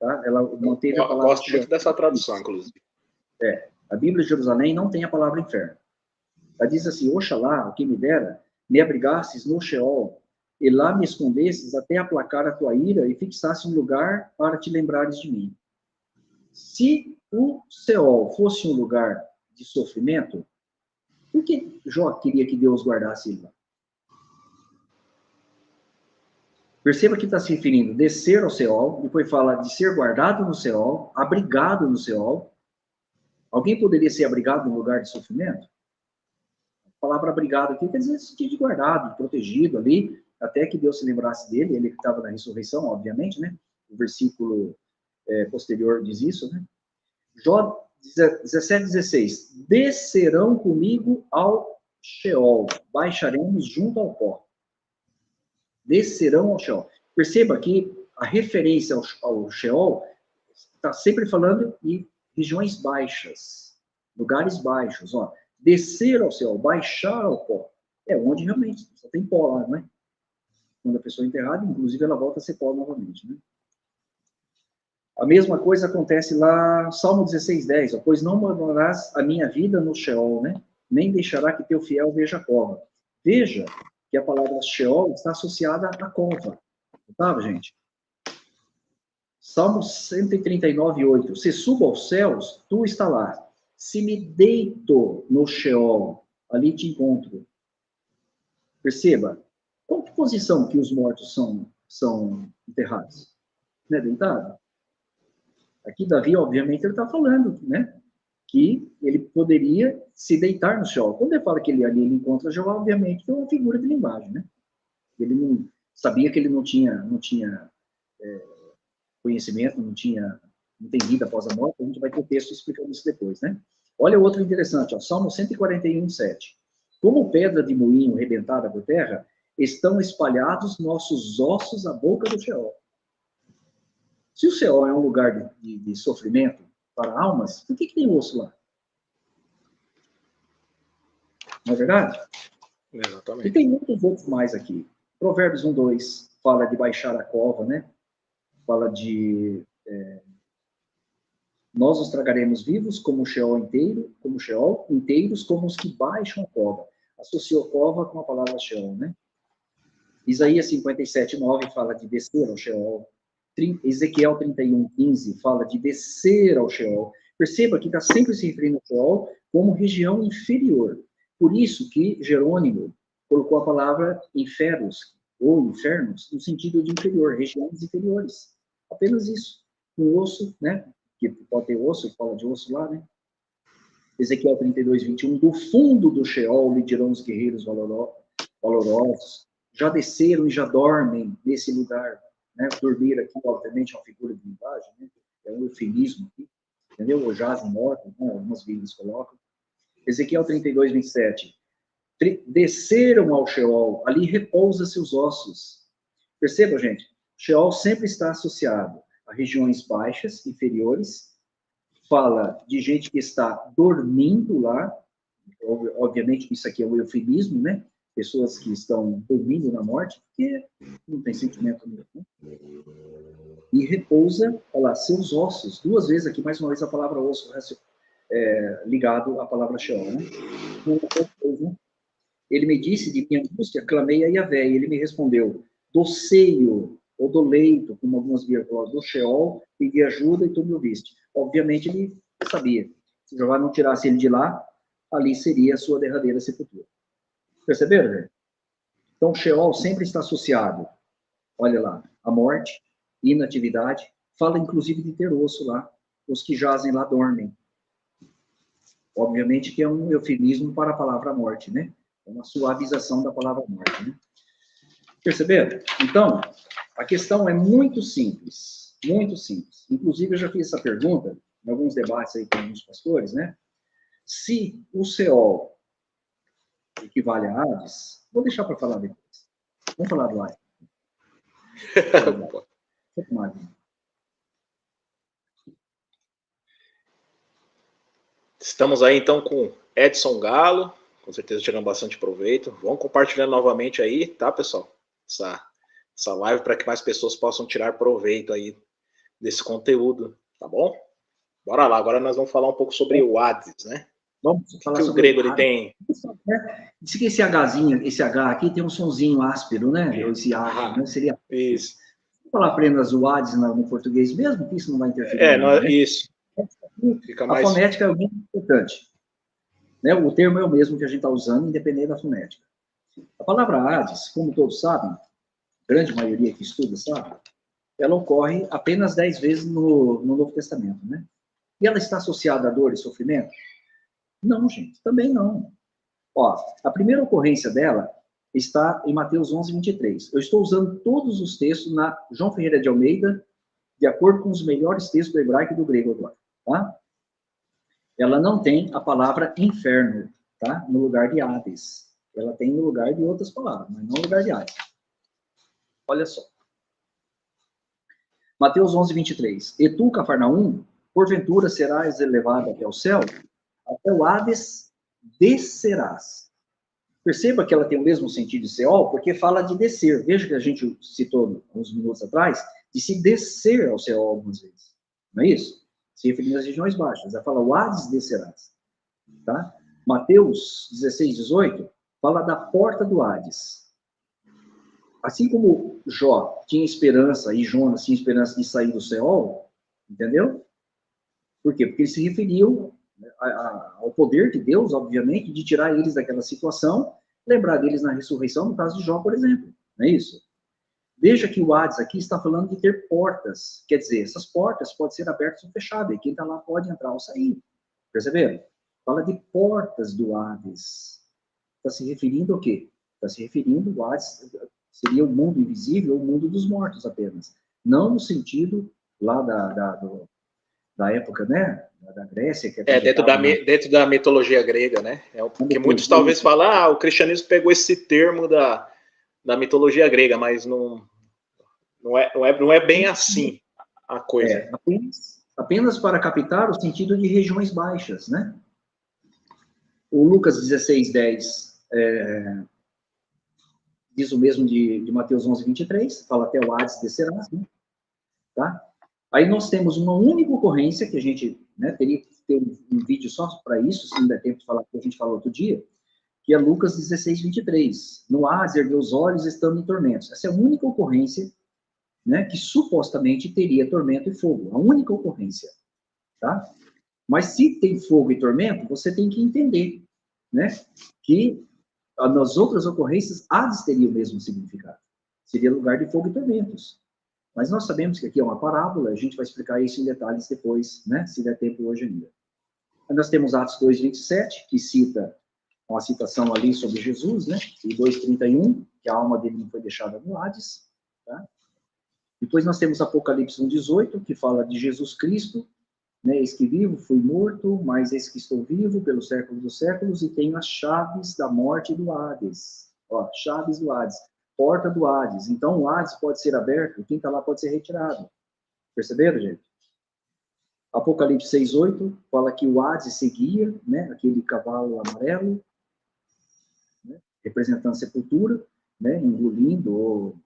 Tá? Ela manteve a palavra... Eu gosto muito dessa tradução, inclusive. A Bíblia de Jerusalém não tem a palavra inferno. Ela diz assim, Oxalá, o que me dera, me abrigasses no Sheol, e lá me escondesses até aplacar a tua ira e fixasse um lugar para te lembrares de mim. Se o Sheol fosse um lugar de sofrimento, por que Jó queria que Deus guardasse ele lá? Perceba que está se referindo a descer ao Sheol, depois fala de ser guardado no Sheol, abrigado no Sheol. Alguém poderia ser abrigado num lugar de sofrimento? A palavra abrigado aqui quer dizer sentir de guardado, protegido ali, até que Deus se lembrasse dele, ele que estava na ressurreição, obviamente, né? O versículo posterior diz isso, né? Jó 17:16. Descerão comigo ao Sheol, baixaremos junto ao pó. Descerão ao Sheol. Perceba que a referência ao Sheol está sempre falando em regiões baixas, lugares baixos, ó. Descer ao céu, baixar ao pó. É onde realmente só tem pó lá, não é? Quando a pessoa é enterrada, inclusive ela volta a ser pó novamente, né? A mesma coisa acontece lá, Salmo 16:10, ó, pois não abandonarás a minha vida no Sheol, né? Nem deixará que teu fiel veja a cova. Veja que a palavra Sheol está associada à cova. Tá, gente? Salmo 139:8, se subo aos céus, tu está lá. Se me deito no Sheol, ali te encontro. Perceba, qual que posição que os mortos são enterrados? Não é deitado? Aqui Davi, obviamente, ele está falando, né? Que ele poderia se deitar no Sheol. Quando ele fala que ele ali encontra Jeová, obviamente, é uma figura de linguagem, né? Ele não sabia que ele não tinha conhecimento, não tem vida após a morte, a gente vai ter o texto explicando isso depois, né? Olha outro interessante, ó, Salmo 141:7. Como pedra de moinho rebentada por terra, estão espalhados nossos ossos à boca do Sheol. Se o Sheol é um lugar de sofrimento para almas, por que tem osso lá? Não é verdade? Exatamente. E tem muitos outros mais aqui. Provérbios 1:2 fala de baixar a cova, né? Fala de nós os tragaremos vivos como o Sheol inteiro, como o Sheol, inteiros como os que baixam a cova. Associou cova com a palavra Sheol, né? Isaías 57:9 fala de descer ao Sheol. Ezequiel 31:15 fala de descer ao Sheol. Perceba que está sempre se referindo ao Sheol como região inferior. Por isso que Jerônimo colocou a palavra infernos, ou infernos, no sentido de inferior, regiões inferiores. Apenas isso. Um osso, né? Que pode ter osso, fala de osso lá, né? Ezequiel 32:21, do fundo do Sheol lhe dirão os guerreiros valorosos, já desceram e já dormem nesse lugar, né? Dormir aqui, obviamente, é uma figura de linguagem, né? É um eufemismo aqui, entendeu? Ou jazem mortos, né? Algumas bíblias colocam. Ezequiel 32:27, desceram ao Sheol, ali repousa seus ossos. Perceba, gente, Sheol sempre está associado a regiões baixas, inferiores, fala de gente que está dormindo lá, obviamente isso aqui é um eufemismo, né? Pessoas que estão dormindo na morte, porque não tem sentimento nenhum. Né? E repousa, olha lá, seus ossos, duas vezes aqui, mais uma vez a palavra osso, ligado à palavra Sheol, né? Ele me disse, de minha angústia, clamei a Yahvé, e ele me respondeu, do seio, ou do leito, como algumas vírgulas, do Sheol, pedi ajuda e tu me ouviste. Obviamente ele sabia. Se Jeová não tirasse ele de lá, ali seria a sua derradeira sepultura. Perceberam, gente? Então, Sheol sempre está associado, olha lá, à morte, inatividade, fala inclusive de ter osso lá, os que jazem lá dormem. Obviamente que é um eufemismo para a palavra morte, né? É uma suavização da palavra morte, né? Perceberam? Então, a questão é muito simples, muito simples. Inclusive, eu já fiz essa pergunta em alguns debates aí com alguns pastores, né? Se o Sheol equivale a Hades, vou deixar para falar depois. Vamos falar do Hades. Estamos aí, então, com Edson Galo, com certeza tirando bastante proveito. Vamos compartilhando novamente aí, tá, pessoal? Essa live para que mais pessoas possam tirar proveito aí desse conteúdo, tá bom? Bora lá, agora nós vamos falar um pouco sobre o Hades, né? Vamos falar sobre o grego ele tem. Diz que esse Hzinho, esse H aqui tem um sonzinho áspero, né? Esse A, né? Seria. Isso. Vamos falar apenas o Hades no português mesmo, que isso não vai interferir. Né? Isso. Fica mais... A fonética é muito importante. Né? O termo é o mesmo que a gente está usando, independente da fonética. A palavra Hades, como todos sabem, a grande maioria que estuda sabe, ela ocorre apenas 10 vezes no Novo Testamento, né? E ela está associada a dor e sofrimento? Não, gente, também não. Ó, a primeira ocorrência dela está em Mateus 11, 23. Eu estou usando todos os textos na João Ferreira de Almeida, de acordo com os melhores textos do hebraico e do grego agora, tá? Ela não tem a palavra inferno, tá? No lugar de Hades. Ela tem no lugar de outras palavras, mas não no lugar de Hades. Olha só. Mateus 11, 23. E tu, Cafarnaum, porventura serás elevado até o céu? Até o Hades descerás. Perceba que ela tem o mesmo sentido de Seol, porque fala de descer. Veja que a gente citou uns minutos atrás, de se descer ao Seol algumas vezes. Não é isso? Se referindo às regiões baixas. Ela fala, o Hades descerás. Tá? Mateus 16, 18, fala da porta do Hades. Assim como Jó tinha esperança, e Jonas tinha esperança de sair do Seol, entendeu? Por quê? Porque eles se referiam ao poder de Deus, obviamente, de tirar eles daquela situação, lembrar deles na ressurreição, no caso de Jó, por exemplo. Não é isso? Veja que o Hades aqui está falando de ter portas. Quer dizer, essas portas podem ser abertas ou fechadas, e quem está lá pode entrar ou sair. Perceberam? Fala de portas do Hades. Está se referindo ao quê? Está se referindo ao Hades, seria o mundo invisível ou o mundo dos mortos apenas. Não no sentido lá da época, né? Da Grécia. Que dentro da mitologia grega, né? Porque muitos talvez falam, o cristianismo pegou esse termo da mitologia grega, mas não é bem assim a coisa. Apenas para captar o sentido de regiões baixas, né? O Lucas 16, 10 diz o mesmo de Mateus 11, 23, fala até o Hades descerás, né? Tá? Aí nós temos uma única ocorrência, que a gente, né, teria que ter um vídeo só para isso, se não der tempo de falar, que a gente falou outro dia, que é Lucas 16, 23. No Hades ergueu os olhos estando em tormentos. Essa é a única ocorrência, né, que supostamente teria tormento e fogo. A única ocorrência. Tá? Mas se tem fogo e tormento, você tem que entender, né, que nas outras ocorrências, Hades teria o mesmo significado. Seria lugar de fogo e tormentos. Mas nós sabemos que aqui é uma parábola, a gente vai explicar isso em detalhes depois, né, se der tempo hoje ainda. Aí nós temos Atos 2, 27, que cita uma citação ali sobre Jesus, né, e 2:31, que a alma dele não foi deixada no Hades. Tá? Depois nós temos Apocalipse 1:18, que fala de Jesus Cristo, né, eis que vivo, fui morto, mas eis que estou vivo pelos séculos dos séculos e tenho as chaves da morte do Hades. Ó, chaves do Hades, porta do Hades. Então o Hades pode ser aberto, quem está lá pode ser retirado. Perceberam, gente? Apocalipse 6:8 fala que o Hades seguia, né, aquele cavalo amarelo, né, representando a sepultura, né, engolindo ou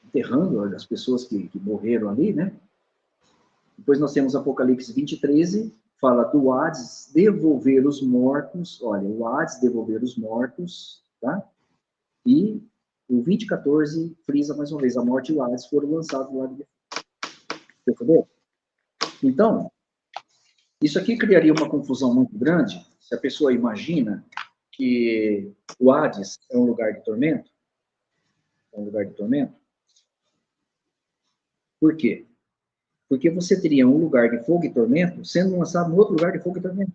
enterrando as pessoas que morreram ali, né? Depois nós temos Apocalipse 20:13, fala do Hades devolver os mortos, olha, o Hades devolver os mortos, tá? E o 20:14 frisa mais uma vez, a morte e o Hades foram lançados lá de fora. Entendeu? Então, Isso aqui criaria uma confusão muito grande, se a pessoa imagina que o Hades é um lugar de tormento. É um lugar de tormento. Por quê? Porque você teria um lugar de fogo e tormento sendo lançado em outro lugar de fogo e tormento.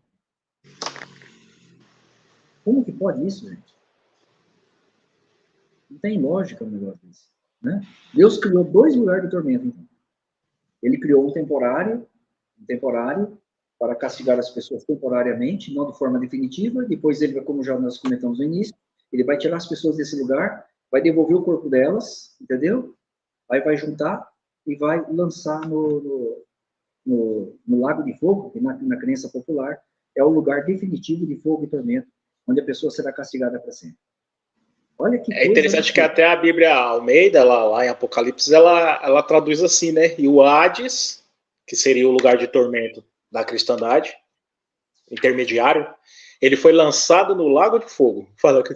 Como que pode isso, gente? Não tem lógica um negócio desse. Né? Deus criou 2 lugares de tormento, então. Ele criou um temporário para castigar as pessoas temporariamente, não de forma definitiva. Depois ele, como já nós comentamos no início, ele vai tirar as pessoas desse lugar, vai devolver o corpo delas, entendeu? Aí vai juntar e vai lançar no Lago de Fogo, que na crença popular é o lugar definitivo de fogo e tormento, onde a pessoa será castigada para sempre. Olha que coisa. É interessante que até a Bíblia Almeida, lá em Apocalipse, ela traduz assim, né? E o Hades, que seria o lugar de tormento da cristandade, intermediário, ele foi lançado no Lago de Fogo. Fala que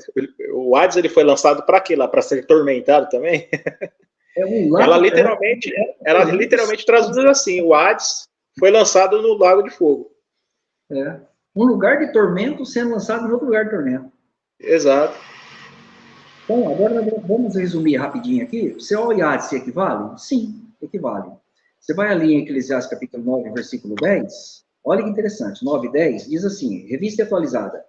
o Hades ele foi lançado para quê? Lá para ser tormentado também? Ela literalmente traduz assim: o Hades foi lançado no Lago de Fogo. Um lugar de tormento sendo lançado em outro lugar de tormento. Exato. Bom, agora vamos resumir rapidinho aqui. Seol e Hades se equivalem? Sim, equivalem. Você vai ali em Eclesiastes capítulo 9, versículo 10. Olha que interessante. 9 e 10 diz assim, revista atualizada.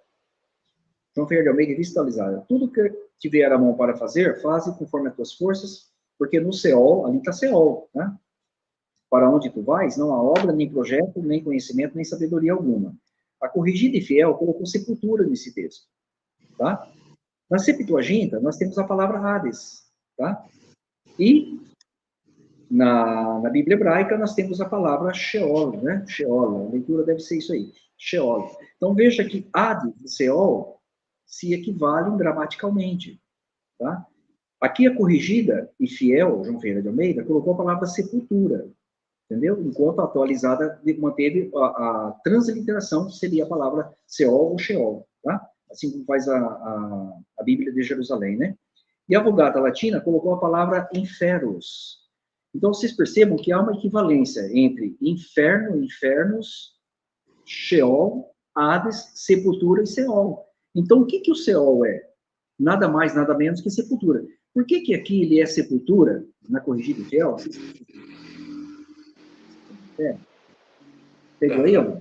João Ferreira de Almeida, revista atualizada. Tudo que tiver à mão para fazer, faze conforme as tuas forças, porque no Seol, ali está Seol, né? Para onde tu vais, não há obra, nem projeto, nem conhecimento, nem sabedoria alguma. A corrigida e fiel colocou sepultura nesse texto, tá? Na Septuaginta, nós temos a palavra Hades, tá? E na Bíblia hebraica, nós temos a palavra Sheol, né? Sheol, a leitura deve ser isso aí, Sheol. Então, veja que Hades e Seol se equivalem gramaticalmente, tá? Aqui a corrigida e fiel, João Ferreira de Almeida, colocou a palavra sepultura, entendeu? Enquanto a atualizada manteve a transliteração, que seria a palavra Seol ou Sheol, tá? Assim como faz a Bíblia de Jerusalém, né? E a Vulgata Latina colocou a palavra inferos. Então, vocês percebam que há uma equivalência entre inferno, infernos, Sheol, Hades, sepultura e Seol. Então, o que o Seol é? Nada mais, nada menos que sepultura. Por que aqui ele é sepultura, na corrigida e fiel? Pegou aí, ó?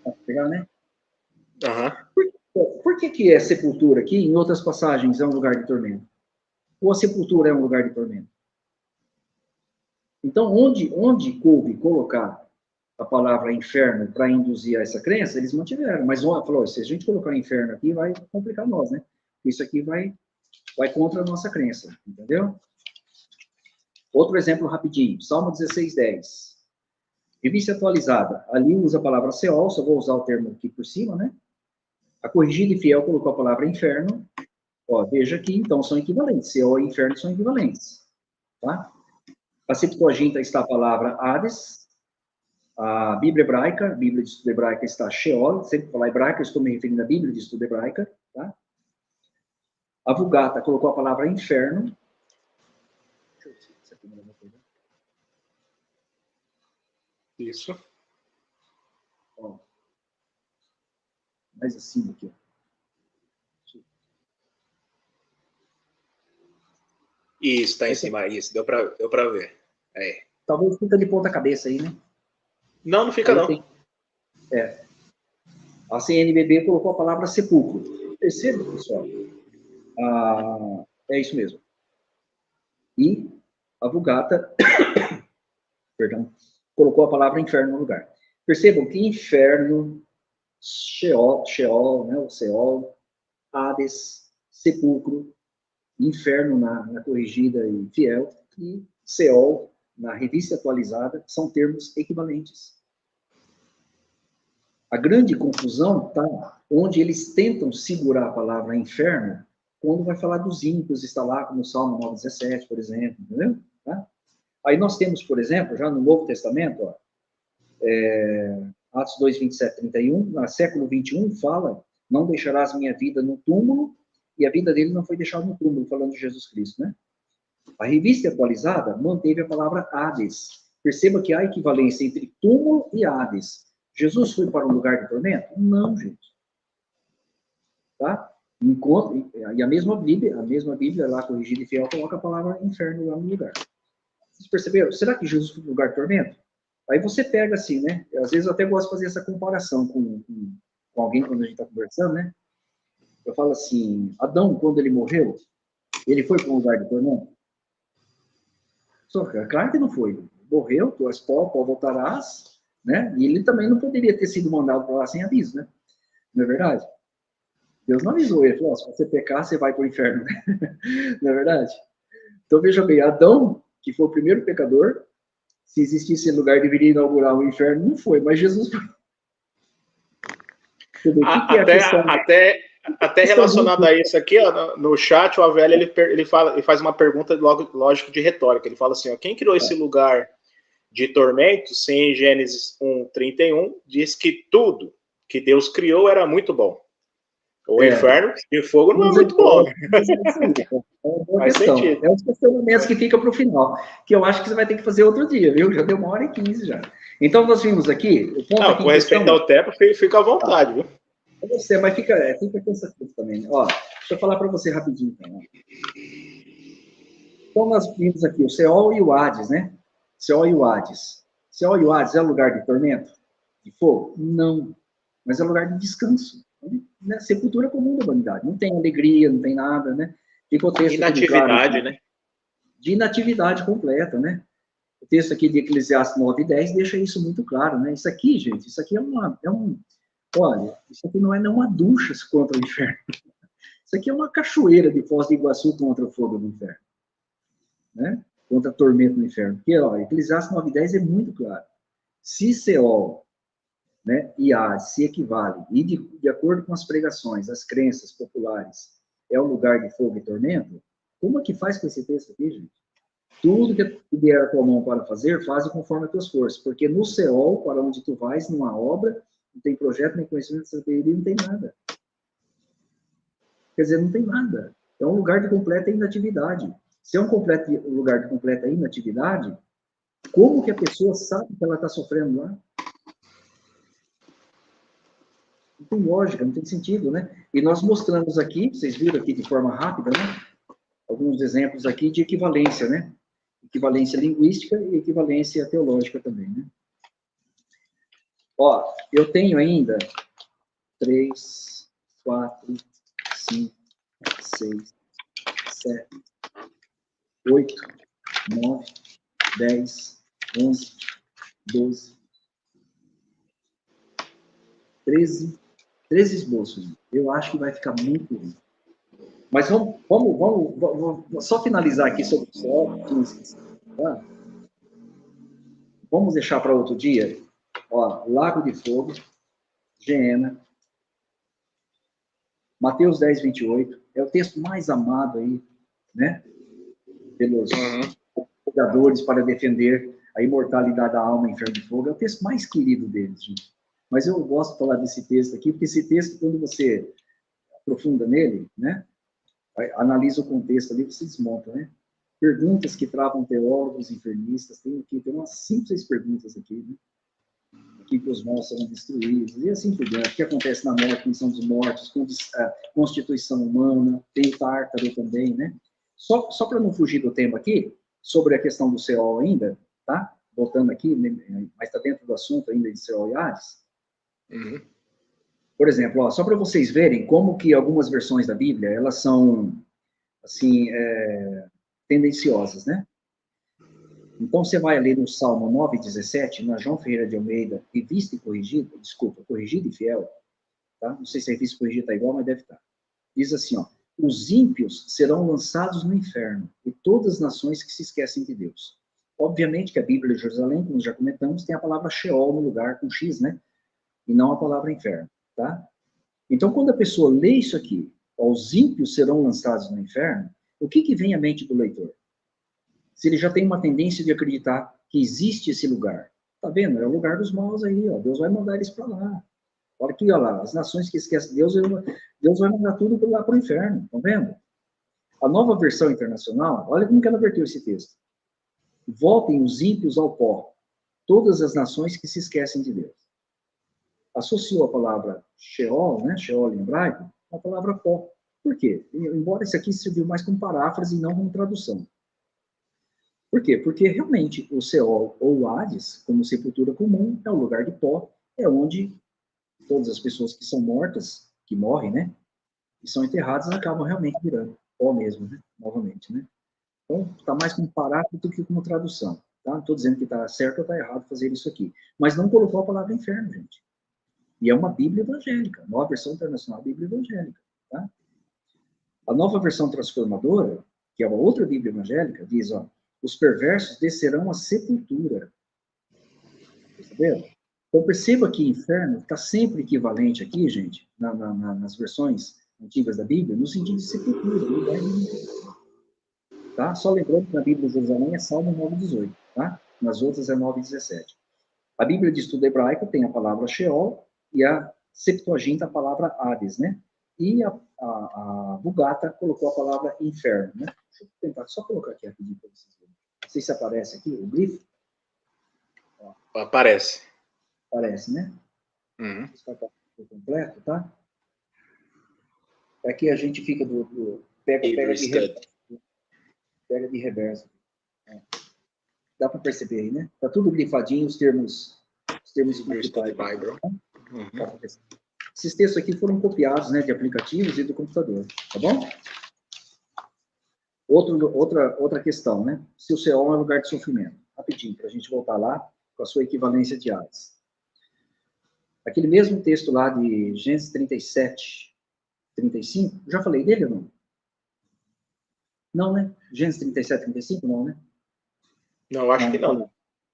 Pode pegar, né? Por que é sepultura aqui? Em outras passagens é um lugar de tormento. Ou a sepultura é um lugar de tormento? Então, onde coube colocar a palavra inferno para induzir a essa crença, eles mantiveram. Mas falou, se a gente colocar inferno aqui, vai complicar nós, né? Isso aqui vai contra a nossa crença, entendeu? Outro exemplo rapidinho, Salmo 16:10. Revista atualizada. Ali usa a palavra Seol, só vou usar o termo aqui por cima, né? A corrigida e fiel colocou a palavra inferno. Ó, veja aqui, então, são equivalentes. Seol e inferno são equivalentes, tá? A Septuaginta está a palavra Hades. A Bíblia hebraica, a Bíblia de estudo hebraica está Sheol. Sempre falar hebraica, eu estou me referindo à Bíblia de estudo hebraica, tá? A Vulgata colocou a palavra inferno. Deixa eu ver se aqui não é uma coisa. Isso. Ó. Mais acima aqui, ó. Isso, tá em cima, isso, deu pra ver. É. Talvez fica de ponta cabeça aí, né? Não fica não. A CNBB colocou a palavra sepulcro. Perceba, pessoal? É isso mesmo. E a Vulgata, perdão, colocou a palavra inferno no lugar. Percebam que inferno, Sheol, né, o Seol, Hades, sepulcro, inferno na corrigida e fiel, e Seol, na revista atualizada, são termos equivalentes. A grande confusão está onde eles tentam segurar a palavra inferno quando vai falar dos ímpios, está lá como o Salmo 9:17, por exemplo, entendeu? Tá? Aí nós temos, por exemplo, já no Novo Testamento, ó, Atos 2, 27, 31, no século 21, fala, não deixarás minha vida no túmulo, e a vida dele não foi deixada no túmulo, falando de Jesus Cristo, né? A revista atualizada manteve a palavra Hades. Perceba que há equivalência entre túmulo e Hades. Jesus foi para um lugar de tormento? Não, gente. Tá? E a mesma Bíblia lá, corrigida e fiel, coloca a palavra inferno lá no lugar. Vocês perceberam? Será que Jesus foi para um lugar de tormento? Aí você pega assim, né? Às vezes eu até gosto de fazer essa comparação com alguém quando a gente está conversando, né? Eu falo assim, Adão, quando ele morreu, ele foi para um lugar de tormento? Claro que não foi. Morreu, tu és pó voltarás, né? E ele também não poderia ter sido mandado para lá sem aviso, né? Não é verdade? Deus não avisou ele, falou, se você pecar, você vai para o inferno. Não é verdade? Então, veja bem, Adão, que foi o primeiro pecador, se existisse lugar, deveria inaugurar o inferno, não foi, mas Jesus foi. Até relacionado a isso aqui, ó, no chat, o Avel, ele faz uma pergunta, lógico, de retórica. Ele fala assim, ó, quem criou esse lugar de tormento, se em Gênesis 1:31, diz que tudo que Deus criou era muito bom. O inferno e fogo não é muito bom. Faz sentido. É os questionamentos que ficam para o final, que eu acho que você vai ter que fazer outro dia, viu? Já deu 1h15 já. Então, nós vimos aqui... Com respeito ao tempo, fica à vontade, viu? Você, mas fica cansativo também. Ó, deixa eu falar para você rapidinho, então. Então, nós vimos aqui o Seol e o Hades, né? Seol e o Hades. Seol e o Hades é lugar de tormento? De fogo? Não. Mas é lugar de descanso. Né? Sepultura comum da humanidade. Não tem alegria, não tem nada, né? Fica o texto inatividade, claro, né? De inatividade completa, né? O texto aqui de Eclesiastes 9:10 deixa isso muito claro, né? Isso aqui, gente, isso aqui olha, isso aqui não é uma ducha contra o inferno. Isso aqui é uma cachoeira de Foz do Iguaçu contra o fogo do inferno. Né? Contra tormento no inferno. Porque, ó, Eclesiastes 9:10 é muito claro. Se Seol, né, e Hades se equivalem, e de acordo com as pregações, as crenças populares, é o lugar de fogo e tormento, como é que faz com esse texto aqui, gente? Tudo que vier a tua mão para fazer, faz conforme as tuas forças. Porque no Seol, para onde tu vais, não há obra, não tem projeto, nem conhecimento, sabedoria, não tem nada. Quer dizer, não tem nada. É um lugar de completa inatividade. Se é um lugar de completa inatividade, como que a pessoa sabe que ela está sofrendo lá? Não tem lógica, não tem sentido, né? E nós mostramos aqui, vocês viram aqui de forma rápida, né? Alguns exemplos aqui de equivalência, né? Equivalência linguística e equivalência teológica também, né? Ó, eu tenho ainda 3, 4, 5, 6, 7, 8, 9, 10, 11, 12, 13 esboços. Eu acho que vai ficar muito ruim. Mas vamos só finalizar aqui sobre o céu. Tá? Vamos deixar para outro dia. Ó, Lago de Fogo, Geena, Mateus 10:28, é o texto mais amado aí, né? Pelos pregadores para defender a imortalidade da alma em inferno de fogo. É o texto mais querido deles, gente. Mas eu gosto de falar desse texto aqui, porque esse texto, quando você aprofunda nele, né? Analisa o contexto ali, você desmonta, né? Perguntas que travam teólogos, infernistas, tem umas 5, 6 perguntas aqui, né? Aqui que os mortos serão destruídos, e assim por diante. O que acontece na morte, condição dos mortos, constituição humana, tem o Tártaro também, né? Só para não fugir do tema aqui, sobre a questão do Seol ainda, tá? Voltando aqui, mas está dentro do assunto ainda de Seol e Hades. Por exemplo, ó, só para vocês verem como que algumas versões da Bíblia, elas são, assim, tendenciosas, né? Então, você vai ler no Salmo 9:17, na João Ferreira de Almeida, revista e corrigida, corrigida e fiel, tá? Não sei se a revista corrigida está igual, mas deve estar. Diz assim, ó, os ímpios serão lançados no inferno, e todas as nações que se esquecem de Deus. Obviamente que a Bíblia de Jerusalém, como já comentamos, tem a palavra Sheol no lugar, com X, né? E não a palavra inferno, tá? Então, quando a pessoa lê isso aqui, os ímpios serão lançados no inferno, o que vem à mente do leitor? Se ele já tem uma tendência de acreditar que existe esse lugar. Tá vendo? É o lugar dos maus aí, ó. Deus vai mandar eles para lá. Olha aqui, olha lá, as nações que esquecem Deus, Deus vai mandar tudo lá para o inferno. Tá vendo? A Nova Versão Internacional, olha como que ela verteu esse texto. Voltem os ímpios ao pó, todas as nações que se esquecem de Deus. associou a palavra Sheol, né, Sheol em hebraico, a palavra pó. Por quê? Embora esse aqui serviu mais como paráfrase e não como tradução. Por quê? Porque realmente o Sheol ou o Hades, como sepultura comum, é o lugar de pó, é onde todas as pessoas que são mortas, que morrem, né, e são enterradas, acabam realmente virando pó mesmo, né, novamente, né. Então, está mais como paráfrase do que como tradução, tá? Não estou dizendo que está certo ou está errado fazer isso aqui. Mas não colocou a palavra inferno, gente. E é uma Bíblia evangélica, nova versão internacional Bíblia evangélica, tá? A nova versão transformadora, que é uma outra Bíblia evangélica, diz, ó, os perversos descerão à sepultura. Perceberam? Então, perceba que inferno está sempre equivalente aqui, gente, nas versões antigas da Bíblia, no sentido de sepultura, lugar de... Tá? Só lembrando que na Bíblia de Jerusalém é Salmo 9:18, tá? Nas outras é 9:17. A Bíblia de estudo hebraico tem a palavra Sheol e a Septuaginta a palavra Hades, né? E a Vulgata colocou a palavra inferno, né? Deixa eu tentar só colocar aqui rapidinho para vocês verem. Não sei se aparece aqui o grifo. Ó. Aparece. Aparece, né? Uhum. Está completo, tá? Aqui a gente fica pega de reverso. É. Dá para perceber aí, né? Tá tudo grifadinho, os termos Study Bible. Uhum. Esses textos aqui foram copiados, né, de aplicativos e do computador, tá bom? Outra questão, né? Se o Sheol é lugar de sofrimento. Rapidinho, para a gente voltar lá com a sua equivalência de Hades. Aquele mesmo texto lá de Gênesis 37, 35, já falei dele ou não? Não, né? Gênesis 37, 35, não, né? Não, acho que não.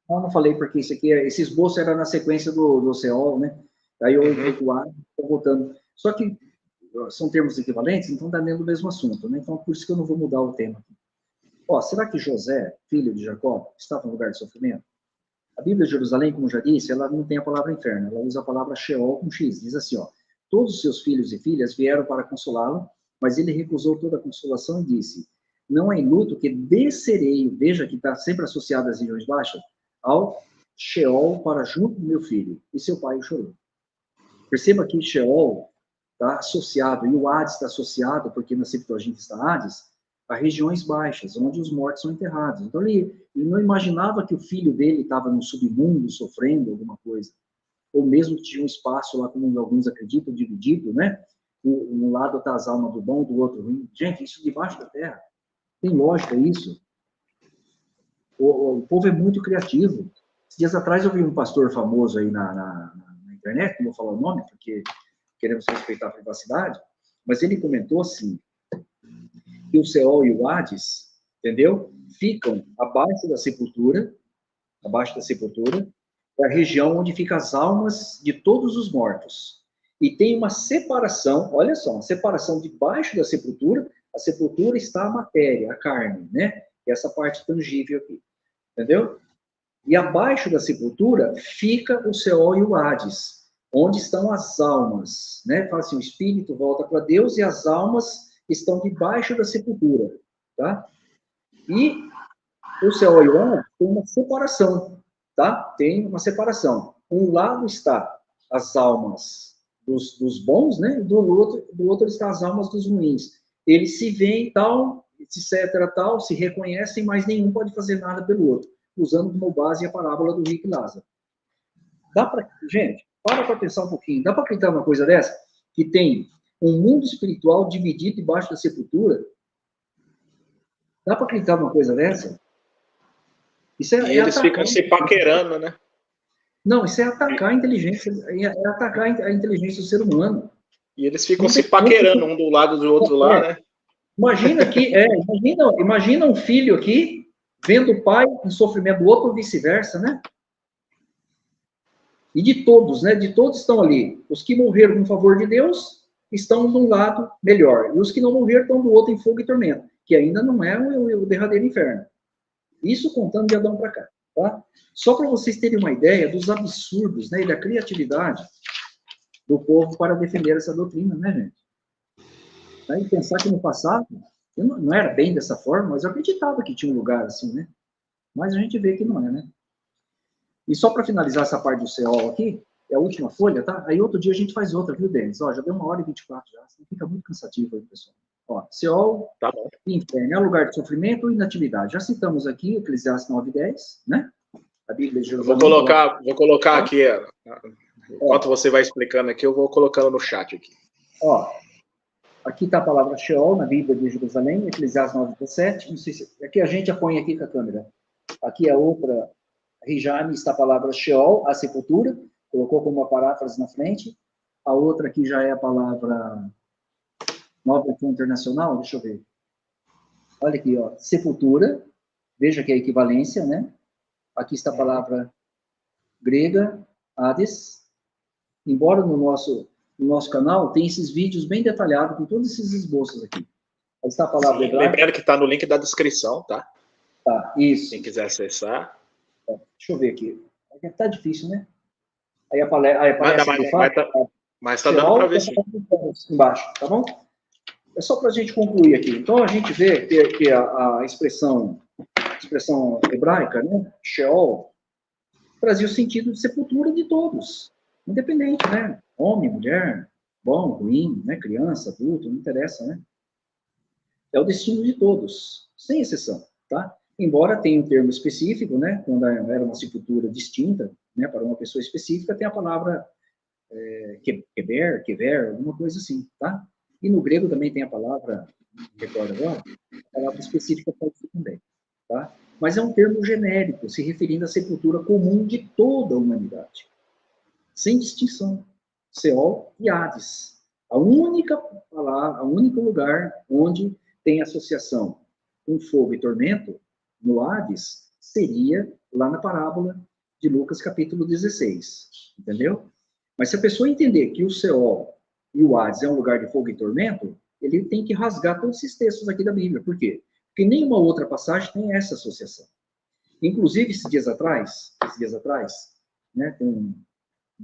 Não falei, porque esse esboço era na sequência do Sheol, né? Aí eu entrei com o Hades, estou voltando. Só que são termos equivalentes, então está dentro do mesmo assunto, né? Então, por isso que eu não vou mudar o tema. Ó, será que José, filho de Jacó, estava no lugar de sofrimento? A Bíblia de Jerusalém, como já disse, ela não tem a palavra inferno, ela usa a palavra Sheol com X. Diz assim, ó, todos os seus filhos e filhas vieram para consolá-lo, mas ele recusou toda a consolação e disse, não é em luto que descerei, veja que está sempre associado às regiões baixas, ao Sheol para junto do meu filho. E seu pai o chorou. Perceba que Sheol está associado, e o Hades está associado, porque na Septuaginta está Hades, a regiões baixas, onde os mortos são enterrados. Então, ele não imaginava que o filho dele estava no submundo, sofrendo alguma coisa. Ou mesmo que tinha um espaço lá, como alguns acreditam, dividido, né? Um lado está as almas do bom, do outro ruim. Gente, isso debaixo da terra. Tem lógica isso? O povo é muito criativo. Esses dias atrás eu vi um pastor famoso aí na internet, não vou falar o nome, porque queremos respeitar a privacidade, mas ele comentou assim, que o Sheol e o Hades, entendeu? Ficam abaixo da sepultura, é a região onde ficam as almas de todos os mortos. E tem uma separação, olha só, uma separação debaixo da sepultura, a sepultura está a matéria, a carne, né? Essa parte tangível aqui, entendeu? E abaixo da sepultura fica o Sheol e o Hades, onde estão as almas, né? Fala assim, o espírito volta para Deus e as almas estão debaixo da sepultura, tá? E o Sheol e o Hades tem uma separação, tá? Tem uma separação. Um lado está as almas dos bons, né? Do outro está as almas dos ruins. Eles se veem tal, etc, tal, se reconhecem, mas nenhum pode fazer nada pelo outro, usando como base a parábola do rico e Lázaro. Gente, para pensar um pouquinho. Dá para acreditar numa coisa dessa? Que tem um mundo espiritual dividido debaixo da sepultura? Dá para acreditar numa coisa dessa? Isso e eles ficam se paquerando, né? Não, isso é atacar a inteligência, é atacar a inteligência do ser humano. E eles ficam se paquerando um do lado do outro lá, né? Imagina um filho aqui vendo o pai em sofrimento do outro ou vice-versa, né? E de todos, né? De todos estão ali. Os que morreram em favor de Deus estão de um lado melhor. E os que não morreram estão do outro em fogo e tormento, que ainda não é o derradeiro inferno. Isso contando de Adão para cá, tá? Só para vocês terem uma ideia dos absurdos, né, e da criatividade do povo para defender essa doutrina, né, gente? E pensar que no passado, eu não era bem dessa forma, mas eu acreditava que tinha um lugar assim, né? Mas a gente vê que não é, né? E só para finalizar essa parte do Sheol aqui, É a última folha, tá? Aí outro dia a gente faz outra, viu, Denis? Ó, já deu 1h24 já, fica muito cansativo aí, pessoal. Ó, Seol Tá bom. e inferno é lugar de sofrimento e inatividade. Já citamos aqui Eclesiastes 9:10, né? A Bíblia de Jerusalém. Vou colocar aqui, enquanto você vai explicando aqui, eu vou colocando no chat aqui. Ó, aqui está a palavra Sheol, na Bíblia de Jerusalém, Eclesiastes 9:17. Não sei se... Aqui a gente põe aqui com a câmera. Aqui a outra, Rijane, está a palavra Sheol, a sepultura. Colocou como uma paráfrase na frente. A outra aqui já é a palavra Nova Internacional, deixa eu ver. Olha aqui, ó, sepultura. Veja que é a equivalência, né? Aqui está a palavra grega, Hades. Embora no nosso canal tem esses vídeos bem detalhados, com todos esses esboços aqui. Aí está a palavra hebraica. Lembrando que está no link da descrição, tá? Tá, isso. Quem quiser acessar. Deixa eu ver aqui. Tá difícil, né? Aí aparece mas tá dando para ver sim. Embaixo, tá bom? É só para a gente concluir aqui. Então a gente vê que a expressão hebraica, né? Sheol, trazia o sentido de sepultura de todos, independente, né? Homem, mulher, bom, ruim, né? Criança, adulto, não interessa, né? É o destino de todos, sem exceção, tá? Embora tenha um termo específico, né? Quando era uma sepultura distinta, né? Para uma pessoa específica, tem a palavra kever, alguma coisa assim, tá? E no grego também tem a palavra, recorda agora? A palavra específica pode ser também, tá? Mas é um termo genérico, se referindo à sepultura comum de toda a humanidade, sem distinção. Seol e Hades. A única palavra, o único lugar onde tem associação com fogo e tormento, no Hades, seria lá na parábola de Lucas, capítulo 16. Entendeu? Mas se a pessoa entender que o Seol e o Hades é um lugar de fogo e tormento, ele tem que rasgar todos esses textos aqui da Bíblia. Por quê? Porque nenhuma outra passagem tem essa associação. Inclusive, esses dias atrás, né, tem um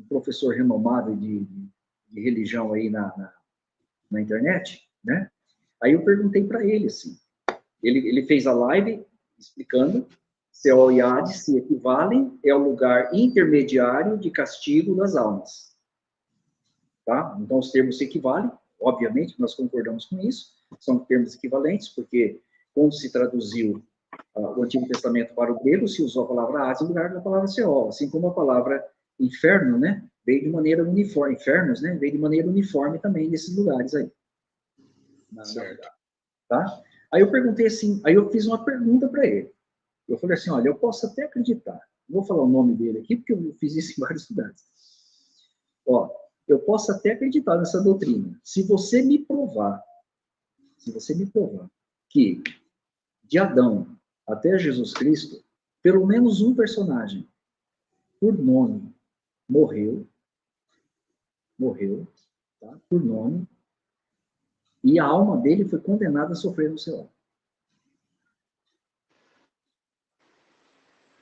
professor renomado de religião aí na internet, né? Aí eu perguntei para ele, assim, ele fez a live explicando Seol e Hades se equivalem, é o lugar intermediário de castigo das almas. Tá? Então, os termos se equivalem, obviamente, nós concordamos com isso, são termos equivalentes, porque quando se traduziu o Antigo Testamento para o grego, se usou a palavra Hades no lugar da palavra Seol, assim como a palavra inferno, né, veio de maneira uniforme, infernos, né, veio de maneira uniforme também nesses lugares aí. Certo. Tá? Aí eu perguntei assim, aí eu fiz uma pergunta para ele. Eu falei assim, olha, eu posso até acreditar, não vou falar o nome dele aqui, porque eu fiz isso em vários lugares. Ó, eu posso até acreditar nessa doutrina, se você me provar que de Adão até Jesus Cristo, pelo menos um personagem, por nome, morreu, tá? Por nome, e a alma dele foi condenada a sofrer no céu.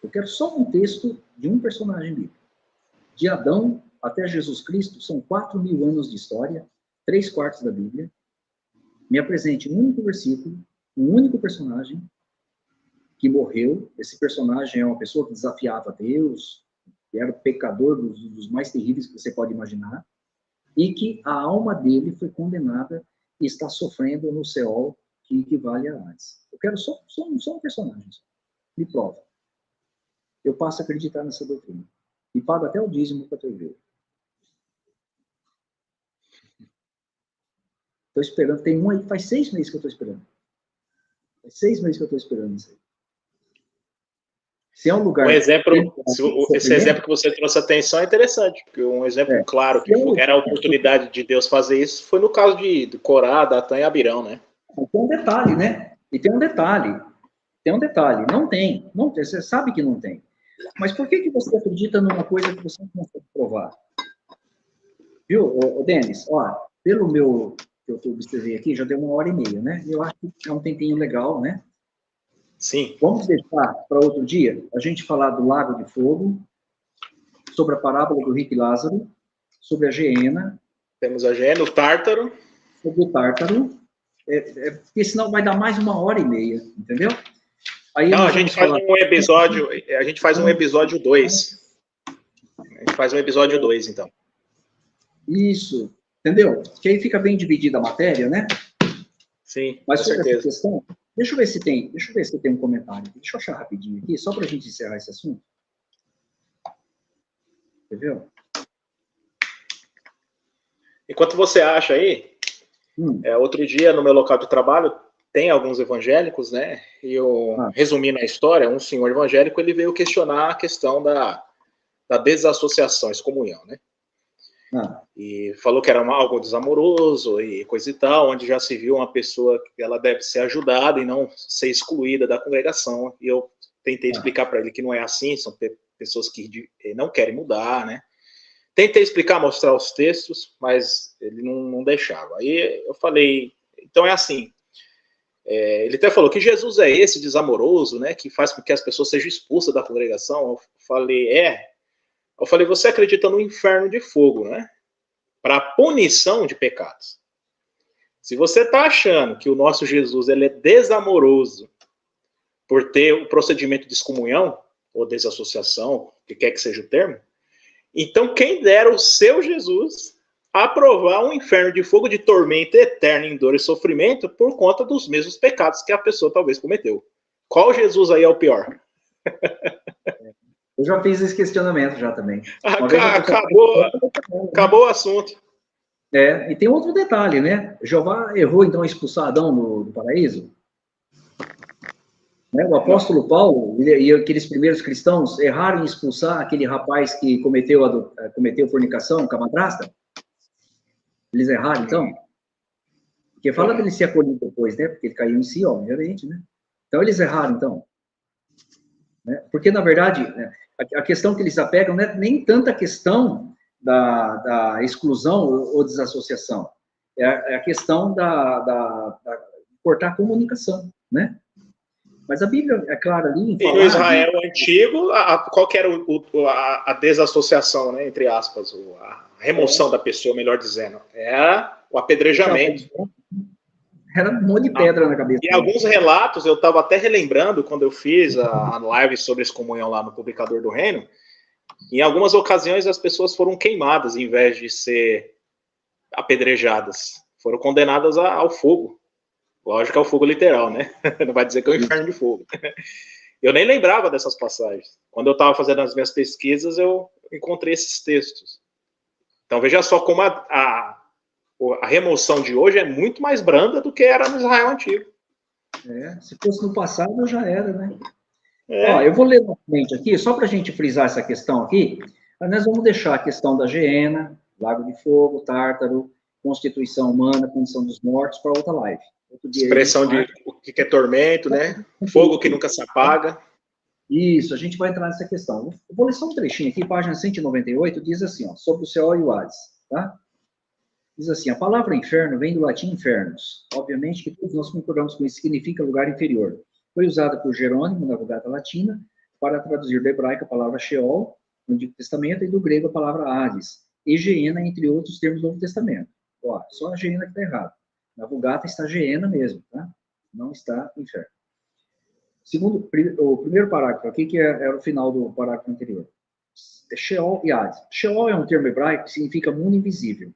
Eu quero só um texto de um personagem bíblico. De Adão até Jesus Cristo, são 4.000 anos de história, 3/4 da Bíblia. Me apresente um único versículo, um único personagem que morreu. Esse personagem é uma pessoa que desafiava Deus, que era o pecador dos mais terríveis que você pode imaginar, e que a alma dele foi condenada e está sofrendo no Seol, que equivale a Hades. Eu quero só um personagem. Me prova. Eu passo a acreditar nessa doutrina. E pago até o dízimo para a tua igreja. Estou esperando. Tem um aí que faz 6 meses que eu estou esperando. Faz 6 meses que eu estou esperando isso aí. Se é um lugar... Esse exemplo que você trouxe atenção é interessante, porque um exemplo claro que era a oportunidade de Deus fazer isso foi no caso de Corá, Datã e Abirão, né? Tem um detalhe, né? E tem um detalhe. Não tem. Você sabe que não tem. Mas por que você acredita numa coisa que você não consegue provar? Viu, Denis? Ó, pelo meu que eu observei aqui, já deu 1h30, né? Eu acho que é um tempinho legal, né? Sim. Vamos deixar para outro dia a gente falar do Lago de Fogo, sobre a parábola do rico e Lázaro, sobre a Geena. Temos a Geena, o Tártaro. Sobre o Tártaro. Porque senão vai dar mais 1h30, entendeu? Aí não, a gente faz um episódio 2. A gente faz um episódio 2, então. Isso, entendeu? Que aí fica bem dividida a matéria, né? Sim, mas com sobre certeza. essa questão, deixa eu ver se tem um comentário. Deixa eu achar rapidinho aqui, só para a gente encerrar esse assunto. Entendeu? Enquanto você acha aí, outro dia no meu local de trabalho tem alguns evangélicos, né? E resumindo a história, um senhor evangélico ele veio questionar a questão da desassociação, excomunhão, né? E falou que era algo desamoroso e coisa e tal, onde já se viu uma pessoa que ela deve ser ajudada e não ser excluída da congregação. E eu tentei explicar para ele que não é assim, são pessoas que não querem mudar, né? Tentei explicar, mostrar os textos, mas ele não deixava. Aí eu falei, então é assim. Ele até falou que Jesus é esse desamoroso, né, que faz com que as pessoas sejam expulsas da congregação. Eu falei, você acredita no inferno de fogo, né? Para punição de pecados. Se você está achando que o nosso Jesus ele é desamoroso por ter o procedimento de excomunhão ou desassociação, o que quer que seja o termo, então quem dera o seu Jesus aprovar um inferno de fogo de tormento eterno em dor e sofrimento por conta dos mesmos pecados que a pessoa talvez cometeu. Qual Jesus aí é o pior? Eu já fiz esse questionamento já também. Acabou o assunto. E tem outro detalhe, né? Jeová errou, então, em expulsar Adão do paraíso? Né? O apóstolo Paulo e aqueles primeiros cristãos erraram em expulsar aquele rapaz que cometeu fornicação com a madrasta? Eles erraram, então? Porque fala dele ser acolhido depois, né? Porque ele caiu em si, obviamente, né? Então, eles erraram, então. Né? Porque, na verdade, né, a questão que eles apegam não é nem tanta questão da exclusão ou desassociação. É a questão da cortar a comunicação, né? Mas a Bíblia é clara ali em falar... E no Israel antigo, qual que era a desassociação, né, entre aspas, a remoção da pessoa, melhor dizendo? Era o apedrejamento. Era um monte de pedra na cabeça. E alguns relatos, eu estava até relembrando, quando eu fiz a live sobre excomunhão lá no Publicador do Reino, em algumas ocasiões as pessoas foram queimadas em vez de ser apedrejadas. Foram condenadas ao fogo. Lógico que é o fogo literal, né? Não vai dizer que é o inferno de fogo. Eu nem lembrava dessas passagens. Quando eu estava fazendo as minhas pesquisas, eu encontrei esses textos. Então veja só como a remoção de hoje é muito mais branda do que era no Israel antigo. Se fosse no passado, já era, né? Ó, eu vou ler novamente aqui, só para a gente frisar essa questão aqui. Nós vamos deixar a questão da Geena, Lago de Fogo, Tártaro, Constituição Humana, Condição dos Mortos, para outra live. Expressão de o que é tormento, né? Fogo que nunca se apaga. Isso, a gente vai entrar nessa questão. Eu vou ler só um trechinho aqui, página 198, diz assim, ó, sobre o céu e o Hades, tá? Diz assim, a palavra inferno vem do latim infernos. Obviamente que todos nós concordamos com isso, significa lugar inferior. Foi usada por Jerônimo, na Vulgata Latina, para traduzir do hebraico a palavra Sheol, no Antigo Testamento, e do grego a palavra Hades, e Geena, entre outros termos do Novo Testamento. Ó, só a Geena que está errado. Na Vulgata está Geena mesmo, tá? Não está inferno. Segundo, o primeiro parágrafo aqui, que era o final do parágrafo anterior. Sheol e Hades. Sheol é um termo hebraico que significa mundo invisível.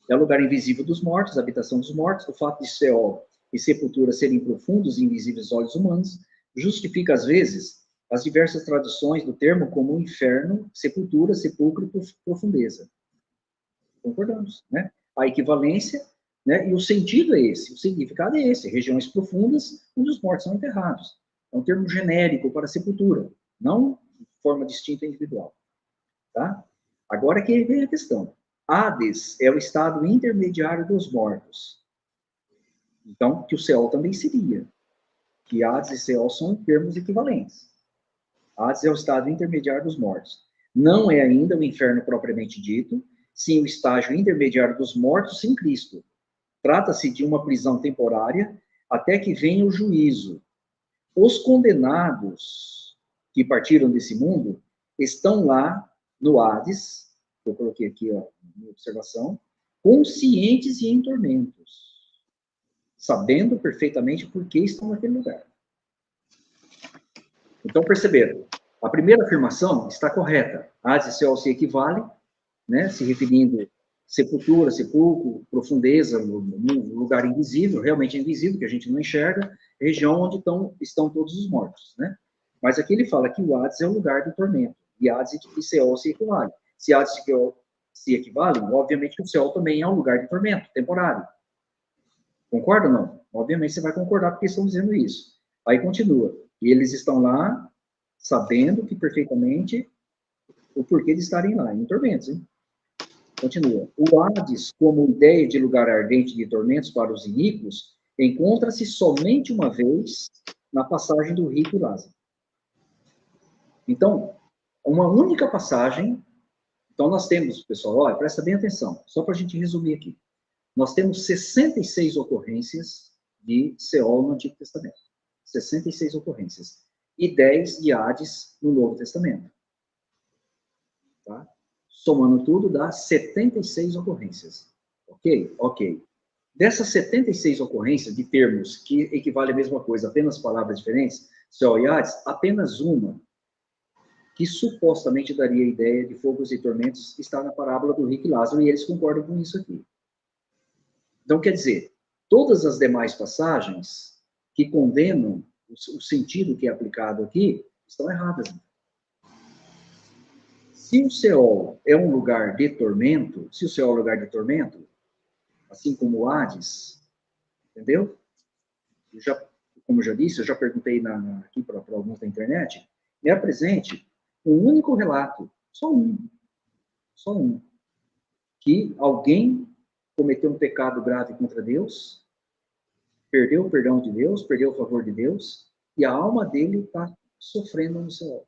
É o lugar invisível dos mortos, a habitação dos mortos. O fato de Sheol e sepultura serem profundos e invisíveis aos olhos humanos justifica, às vezes, as diversas traduções do termo como inferno, sepultura, sepulcro e profundeza. Concordamos, né? A equivalência, né? E o sentido é esse, o significado é esse, regiões profundas onde os mortos são enterrados. É um termo genérico para sepultura, não de forma distinta e individual. Tá? Agora que vem a questão. Hades é o estado intermediário dos mortos. Então, que o Sheol também seria. Que Hades e Sheol são termos equivalentes. Hades é o estado intermediário dos mortos. Não é ainda o inferno propriamente dito, sim o estágio intermediário dos mortos sem Cristo. Trata-se de uma prisão temporária até que venha o juízo. Os condenados que partiram desse mundo estão lá no Hades, que eu coloquei aqui ó, na observação, conscientes e em tormentos, sabendo perfeitamente por que estão naquele lugar. Então, perceberam? A primeira afirmação está correta. Hades e Seol se equivalem, né? Se referindo sepultura, sepulcro, profundeza, lugar invisível, realmente invisível, que a gente não enxerga, região onde estão todos os mortos, né? Mas aqui ele fala que o Hades é o lugar do tormento, e Hades e Seol se equivalem. Se Hades e Seol se equivalem, obviamente o Seol também é um lugar de tormento, temporário. Concorda ou não? Obviamente você vai concordar porque estão dizendo isso. Aí continua. E eles estão lá, sabendo que perfeitamente o porquê de estarem lá, em tormentos, hein? Continua. O Hades, como ideia de lugar ardente de tormentos para os iníquos, encontra-se somente uma vez na passagem do rico e Lázaro. Então, uma única passagem. Então, nós temos, pessoal, olha, presta bem atenção, só para a gente resumir aqui. Nós temos 66 ocorrências de Seol no Antigo Testamento. 66 ocorrências. E 10 de Hades no Novo Testamento. Tá? Somando tudo, dá 76 ocorrências. Ok? Ok. Dessas 76 ocorrências de termos que equivalem à mesma coisa, apenas palavras diferentes, Seol e Hades, apenas uma que supostamente daria a ideia de fogos e tormentos está na parábola do rico e Lázaro, e eles concordam com isso aqui. Então, quer dizer, todas as demais passagens que condenam o sentido que é aplicado aqui estão erradas. Se o Seol é um lugar de tormento, se o Seol é um lugar de tormento, assim como o Hades, entendeu? Como eu já disse, eu já perguntei aqui para alguns da internet, me apresente um único relato, só um, que alguém cometeu um pecado grave contra Deus, perdeu o perdão de Deus, perdeu o favor de Deus, e a alma dele está sofrendo no céu.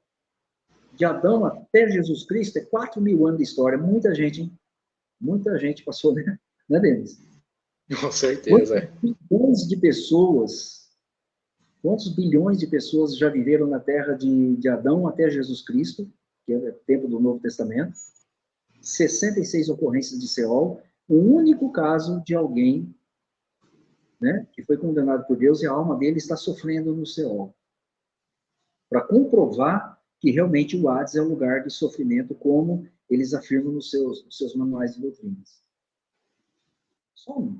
De Adão até Jesus Cristo, é 4.000 anos de história. Muita gente, hein? Muita gente passou, né, Denis? Com certeza. Quantos bilhões de pessoas já viveram na Terra de Adão até Jesus Cristo, que é o tempo do Novo Testamento? 66 ocorrências de Seol, um único caso de alguém, né, que foi condenado por Deus e a alma dele está sofrendo no Seol. Para comprovar que realmente o Hades é um lugar de sofrimento, como eles afirmam nos seus manuais de doutrinas. Só um.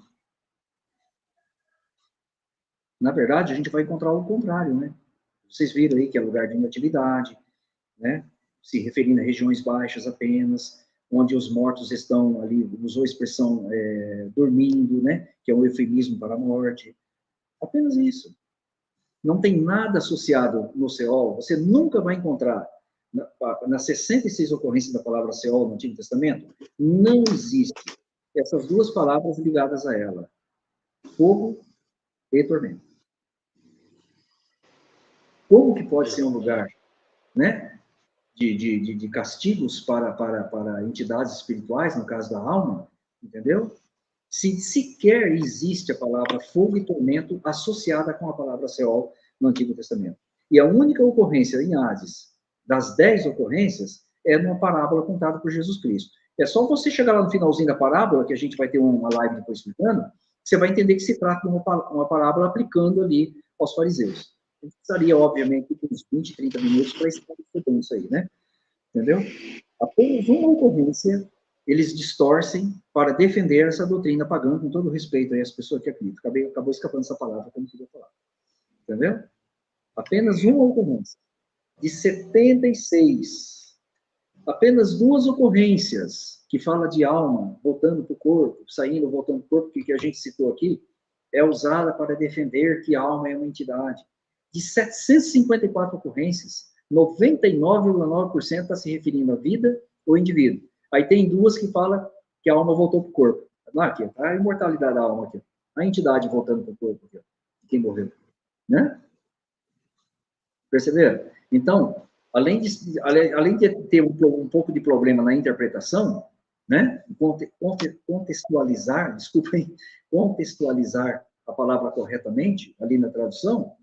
Na verdade, a gente vai encontrar o contrário, né? Vocês viram aí que é lugar de inatividade, né? Se referindo a regiões baixas apenas, onde os mortos estão ali, usou a expressão dormindo, né? Que é um eufemismo para a morte. Apenas isso. Não tem nada associado no Seol, você nunca vai encontrar, nas 66 ocorrências da palavra Seol no Antigo Testamento, não existe essas duas palavras ligadas a ela. Fogo e tormento. Como que pode ser um lugar, né, de castigos para entidades espirituais, no caso da alma, entendeu? Se sequer existe a palavra fogo e tormento associada com a palavra Seol no Antigo Testamento. E a única ocorrência em Hades, das 10 ocorrências, é numa parábola contada por Jesus Cristo. É só você chegar lá no finalzinho da parábola, que a gente vai ter uma live depois explicando, você vai entender que se trata de uma parábola aplicando ali aos fariseus. A gente precisaria, obviamente, uns 20, 30 minutos para esclarecer bem isso aí, né? Entendeu? Apenas uma ocorrência eles distorcem para defender essa doutrina pagã, com todo respeito aí às pessoas que acreditam. Acabou escapando essa palavra que eu não queria falar. Entendeu? Apenas uma ocorrência. De 76. Apenas 2 ocorrências que fala de alma voltando para o corpo, saindo, voltando para o corpo, que a gente citou aqui, é usada para defender que a alma é uma entidade. De 754 ocorrências, 99,9% está se referindo à vida ou indivíduo. Aí tem 2 que falam que a alma voltou para o corpo. Aqui, a imortalidade da alma aqui. A entidade voltando para o corpo aqui. Quem morreu. Né? Perceberam? Então, além de ter um pouco de problema na interpretação, né? Contextualizar a palavra corretamente, ali na tradução,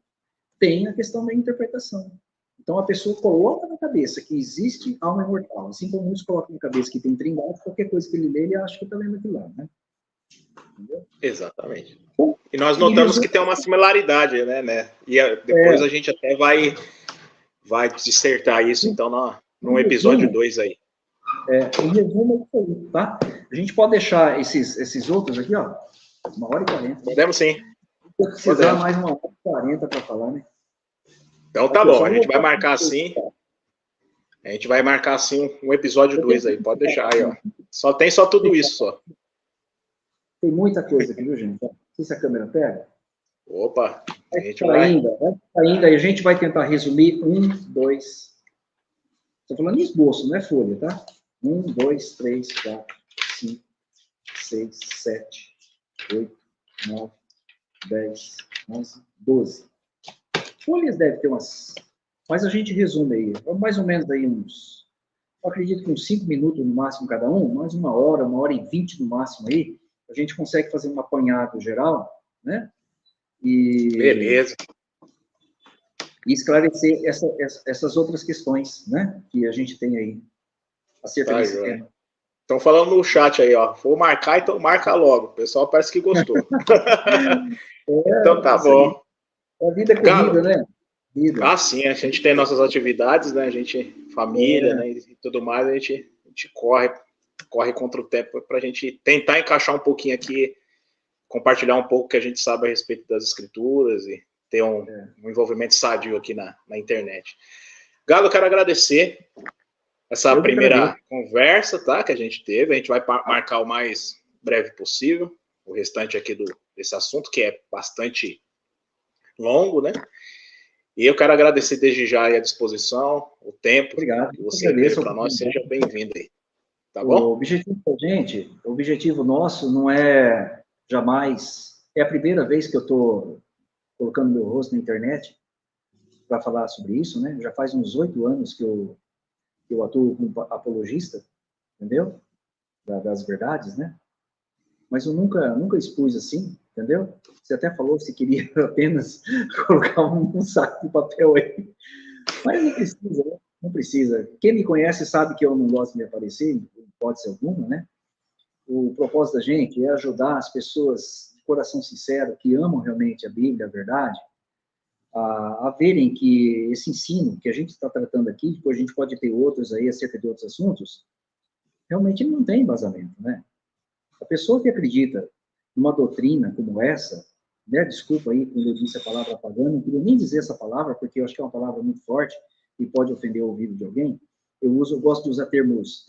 tem a questão da interpretação. Então, a pessoa coloca na cabeça que existe alma imortal. Assim como muitos colocam na cabeça que tem trindade, qualquer coisa que ele lê, ele acha que está lendo aquilo lá, né? Entendeu? Exatamente. E nós notamos que tem uma similaridade, né? E depois a gente até vai vai dissertar isso, então, num episódio 2 aí. Em resumo, é isso aí, tá? A gente pode deixar esses outros aqui, ó, 1h40. Podemos sim. Vou precisar mais 1h40 para falar, né? Então tá bom, a gente vai marcar assim. A gente vai marcar assim um episódio 2 aí, pode deixar aí, ó. Só tudo isso, só. Tem muita coisa aqui, viu, gente? Não sei se a câmera pega. Opa, a gente vai ainda, e a gente vai tentar resumir 1, 2. Estou falando em esboço, não é folha, tá? 1, 2, 3, 4, 5, 6, 7, 8, 9, 10, 11, 12. Folhas deve ter umas... Mas a gente resume aí, mais ou menos aí uns... Eu acredito que uns 5 minutos no máximo cada um, mais 1h20 no máximo aí, a gente consegue fazer um apanhado geral, né? Beleza. E esclarecer essas outras questões, né? Que a gente tem aí acerca desse tema. Estão falando no chat aí, ó. Vou marcar, então marca logo. O pessoal parece que gostou. Então tá bom. A vida é corrida, né? Ah, sim, a gente tem nossas atividades, né? A gente, família, né? E tudo mais, a gente corre contra o tempo para a gente tentar encaixar um pouquinho aqui, compartilhar um pouco que a gente sabe a respeito das escrituras e ter um envolvimento sadio aqui na internet. Galo, eu quero agradecer essa primeira conversa, tá? Que a gente teve. A gente vai marcar o mais breve possível o restante aqui desse assunto, que é bastante longo, né? E eu quero agradecer desde já a disposição, o tempo que você teve para nós. Seja bem-vindo aí. Tá bom? O objetivo da gente, o objetivo nosso não é jamais... É a primeira vez que eu estou colocando meu rosto na internet para falar sobre isso, né? Já faz uns 8 anos que eu atuo como apologista, entendeu? Das verdades, né? Mas eu nunca expus assim, entendeu? Você até falou se queria apenas colocar um saco de papel aí. Mas não precisa, né? Não precisa. Quem me conhece sabe que eu não gosto de me aparecer, em hipótese alguma, né? O propósito da gente é ajudar as pessoas de coração sincero, que amam realmente a Bíblia, a verdade, a verem que esse ensino que a gente está tratando aqui, depois a gente pode ter outros aí acerca de outros assuntos, realmente não tem embasamento, né? A pessoa que acredita numa doutrina como essa, né, desculpa aí quando eu disse a palavra pagã, não queria nem dizer essa palavra, porque eu acho que é uma palavra muito forte e pode ofender o ouvido de alguém. Eu gosto de usar termos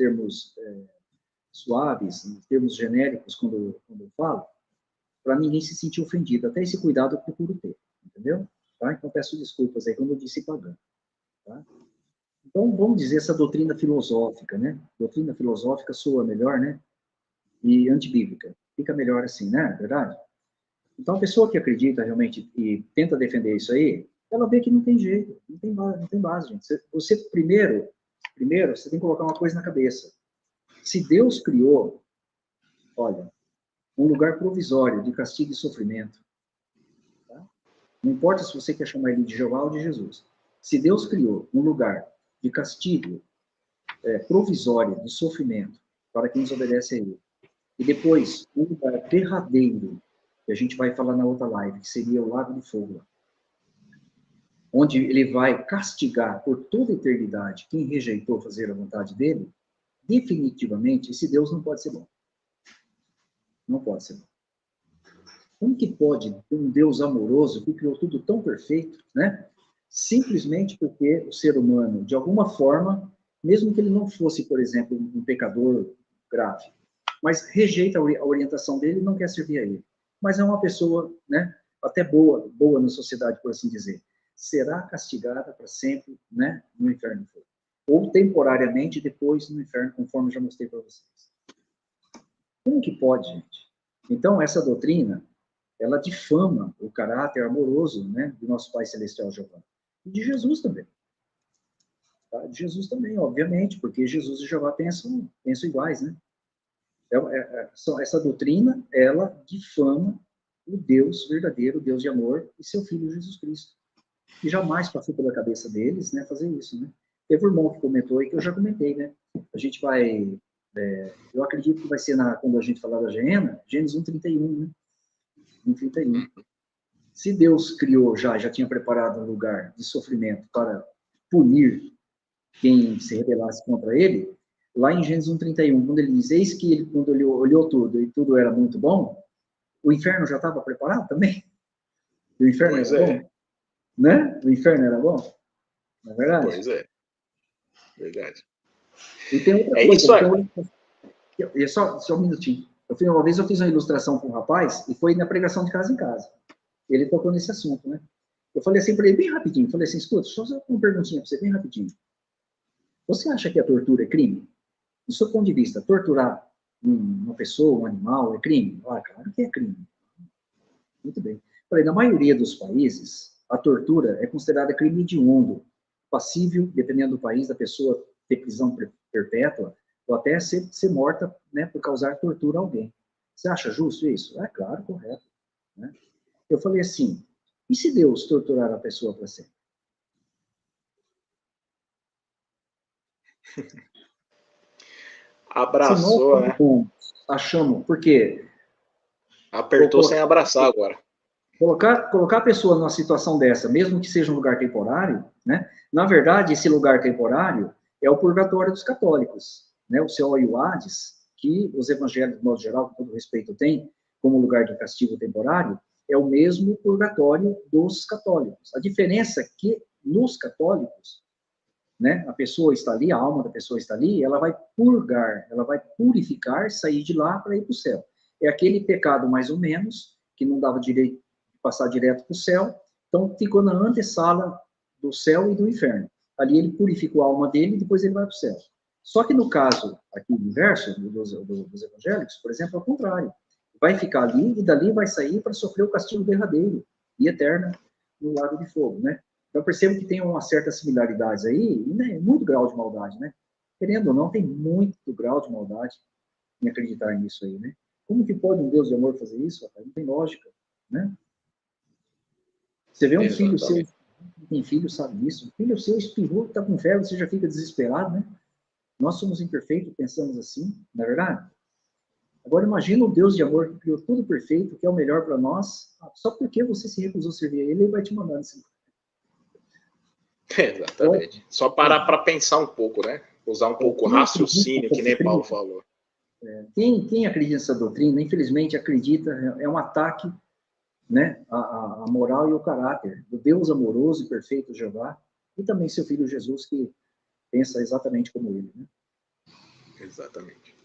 suaves, termos genéricos quando eu falo, para ninguém se sentir ofendido. Até esse cuidado eu procuro ter, entendeu? Tá? Então peço desculpas aí quando eu disse pagã. Tá? Então vamos dizer essa doutrina filosófica, né? Doutrina filosófica soa melhor, né? E antibíblica. Fica melhor assim, né? Verdade? Então, a pessoa que acredita realmente e tenta defender isso aí, ela vê que não tem jeito, não tem base, gente. Você primeiro, você tem que colocar uma coisa na cabeça. Se Deus criou, olha, um lugar provisório de castigo e sofrimento, tá? Não importa se você quer chamar ele de Jeová ou de Jesus. Se Deus criou um lugar de castigo provisório, de sofrimento, para quem desobedece a ele, e depois, um lugar derradeiro, que a gente vai falar na outra live, que seria o Lago de Fogo, onde ele vai castigar por toda a eternidade quem rejeitou fazer a vontade dele, definitivamente, esse Deus não pode ser bom. Não pode ser bom. Como que pode um Deus amoroso que criou tudo tão perfeito, né? Simplesmente porque o ser humano, de alguma forma, mesmo que ele não fosse, por exemplo, um pecador grave, mas rejeita a orientação dele e não quer servir a ele. Mas é uma pessoa, né, até boa na sociedade, por assim dizer. Será castigada para sempre, né, no inferno. Ou temporariamente depois no inferno, conforme já mostrei para vocês. Como que pode, gente? Então, essa doutrina, ela difama o caráter amoroso, né, do nosso Pai Celestial Jeová. E de Jesus também. Tá? De Jesus também, obviamente, porque Jesus e Jeová pensam iguais, né? Essa doutrina, ela difama o Deus verdadeiro, o Deus de amor, e seu Filho Jesus Cristo. E jamais passou pela cabeça deles, né, fazer isso, né? Teve um irmão que comentou aí, que eu já comentei, né? A gente vai... eu acredito que vai ser quando a gente falar da Gênesis 1:31, né? 1:31. Se Deus criou já tinha preparado um lugar de sofrimento para punir quem se rebelasse contra ele, lá em Gênesis 1:31, quando ele diz, eis que ele, quando ele olhou tudo e tudo era muito bom, o inferno já estava preparado também? O inferno era bom? Né? O inferno era bom? Não é verdade? Pois é. Verdade. E tem outra coisa. Isso aí. Só um minutinho. Uma vez eu fiz uma ilustração com um rapaz, e foi na pregação de casa em casa. Ele tocou nesse assunto, né? Eu falei assim para ele, bem rapidinho, falei assim, escuta, só uma perguntinha para você, bem rapidinho. Você acha que a tortura é crime? Do seu ponto de vista, torturar uma pessoa, um animal, é crime? Ah, claro que é crime. Muito bem. Falei, na maioria dos países, a tortura é considerada crime hediondo, passível, dependendo do país, da pessoa ter prisão perpétua, ou até ser morta, né, por causar tortura a alguém. Você acha justo isso? É claro, correto. Né? Eu falei assim, e se Deus torturar a pessoa para sempre? Abraçou, né? Achamos, porque... Apertou sem abraçar agora. Colocar a pessoa numa situação dessa, mesmo que seja um lugar temporário, né? Na verdade, esse lugar temporário é o purgatório dos católicos, né? O céu e o Hades, que os evangélicos, de modo geral, com todo respeito, têm como lugar de castigo temporário, é o mesmo purgatório dos católicos. A diferença é que, nos católicos, né, a pessoa está ali, a alma da pessoa está ali, ela vai purgar, ela vai purificar, sair de lá para ir para o céu. É aquele pecado, mais ou menos, que não dava direito de passar direto para o céu, então ficou na antessala do céu e do inferno. Ali ele purificou a alma dele e depois ele vai para o céu. Só que no caso, aqui no inverso, dos evangélicos, por exemplo, é o contrário. Vai ficar ali e dali vai sair para sofrer o castigo derradeiro e eterno no lago de fogo, né? Então, eu percebo que tem uma certa similaridade aí, né? Muito grau de maldade, né? Querendo ou não, tem muito grau de maldade em acreditar nisso aí, né? Como que pode um Deus de amor fazer isso, rapaz? Não tem lógica, né? Você vê um filho seu, tem filho, sabe disso, o filho seu espirrou, está com febre, você já fica desesperado, né? Nós somos imperfeitos, pensamos assim, não é verdade? Agora imagina o Deus de amor que criou tudo perfeito, que é o melhor para nós, só porque você se recusou a servir a ele, ele vai te mandar nesse lugar. Exatamente. Só parar para pensar um pouco, né? Usar um pouco o raciocínio, que nem Paulo falou. Quem acredita nessa doutrina, infelizmente acredita, é um ataque, né, a moral e o caráter do Deus amoroso e perfeito Jeová, e também seu filho Jesus, que pensa exatamente como ele. Né? Exatamente.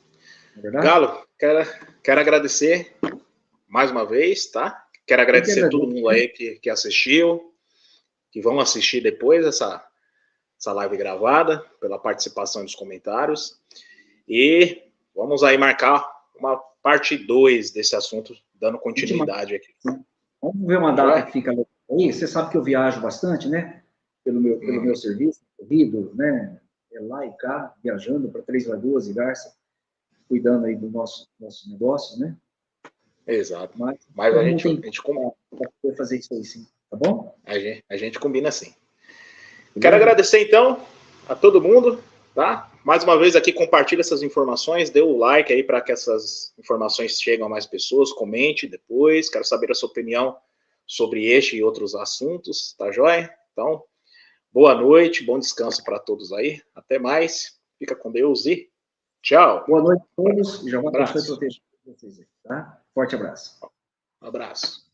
É Galo, quero agradecer mais uma vez, tá? Quero agradecer a todo mundo aí que assistiu, que vão assistir depois essa live gravada, pela participação dos comentários. E vamos aí marcar uma parte 2 desse assunto, dando continuidade aqui. Vamos ver uma data que fica aí. Você sabe que eu viajo bastante, né? Pelo meu serviço, corrido, né? É lá e cá, viajando para Três Lagoas e Garça, cuidando aí do nosso negócio, né? Exato. Mas a gente combina. Para poder fazer isso aí, sim. Tá bom? A gente combina assim. Quero agradecer, então, a todo mundo, tá? Mais uma vez aqui, compartilha essas informações, dê o like aí para que essas informações cheguem a mais pessoas, comente depois, quero saber a sua opinião sobre este e outros assuntos, tá joia? Então, boa noite, bom descanso para todos aí, até mais, fica com Deus e tchau! Boa noite a todos, já vou abençoe e proteger vocês aí, tá? Forte abraço. Abraço.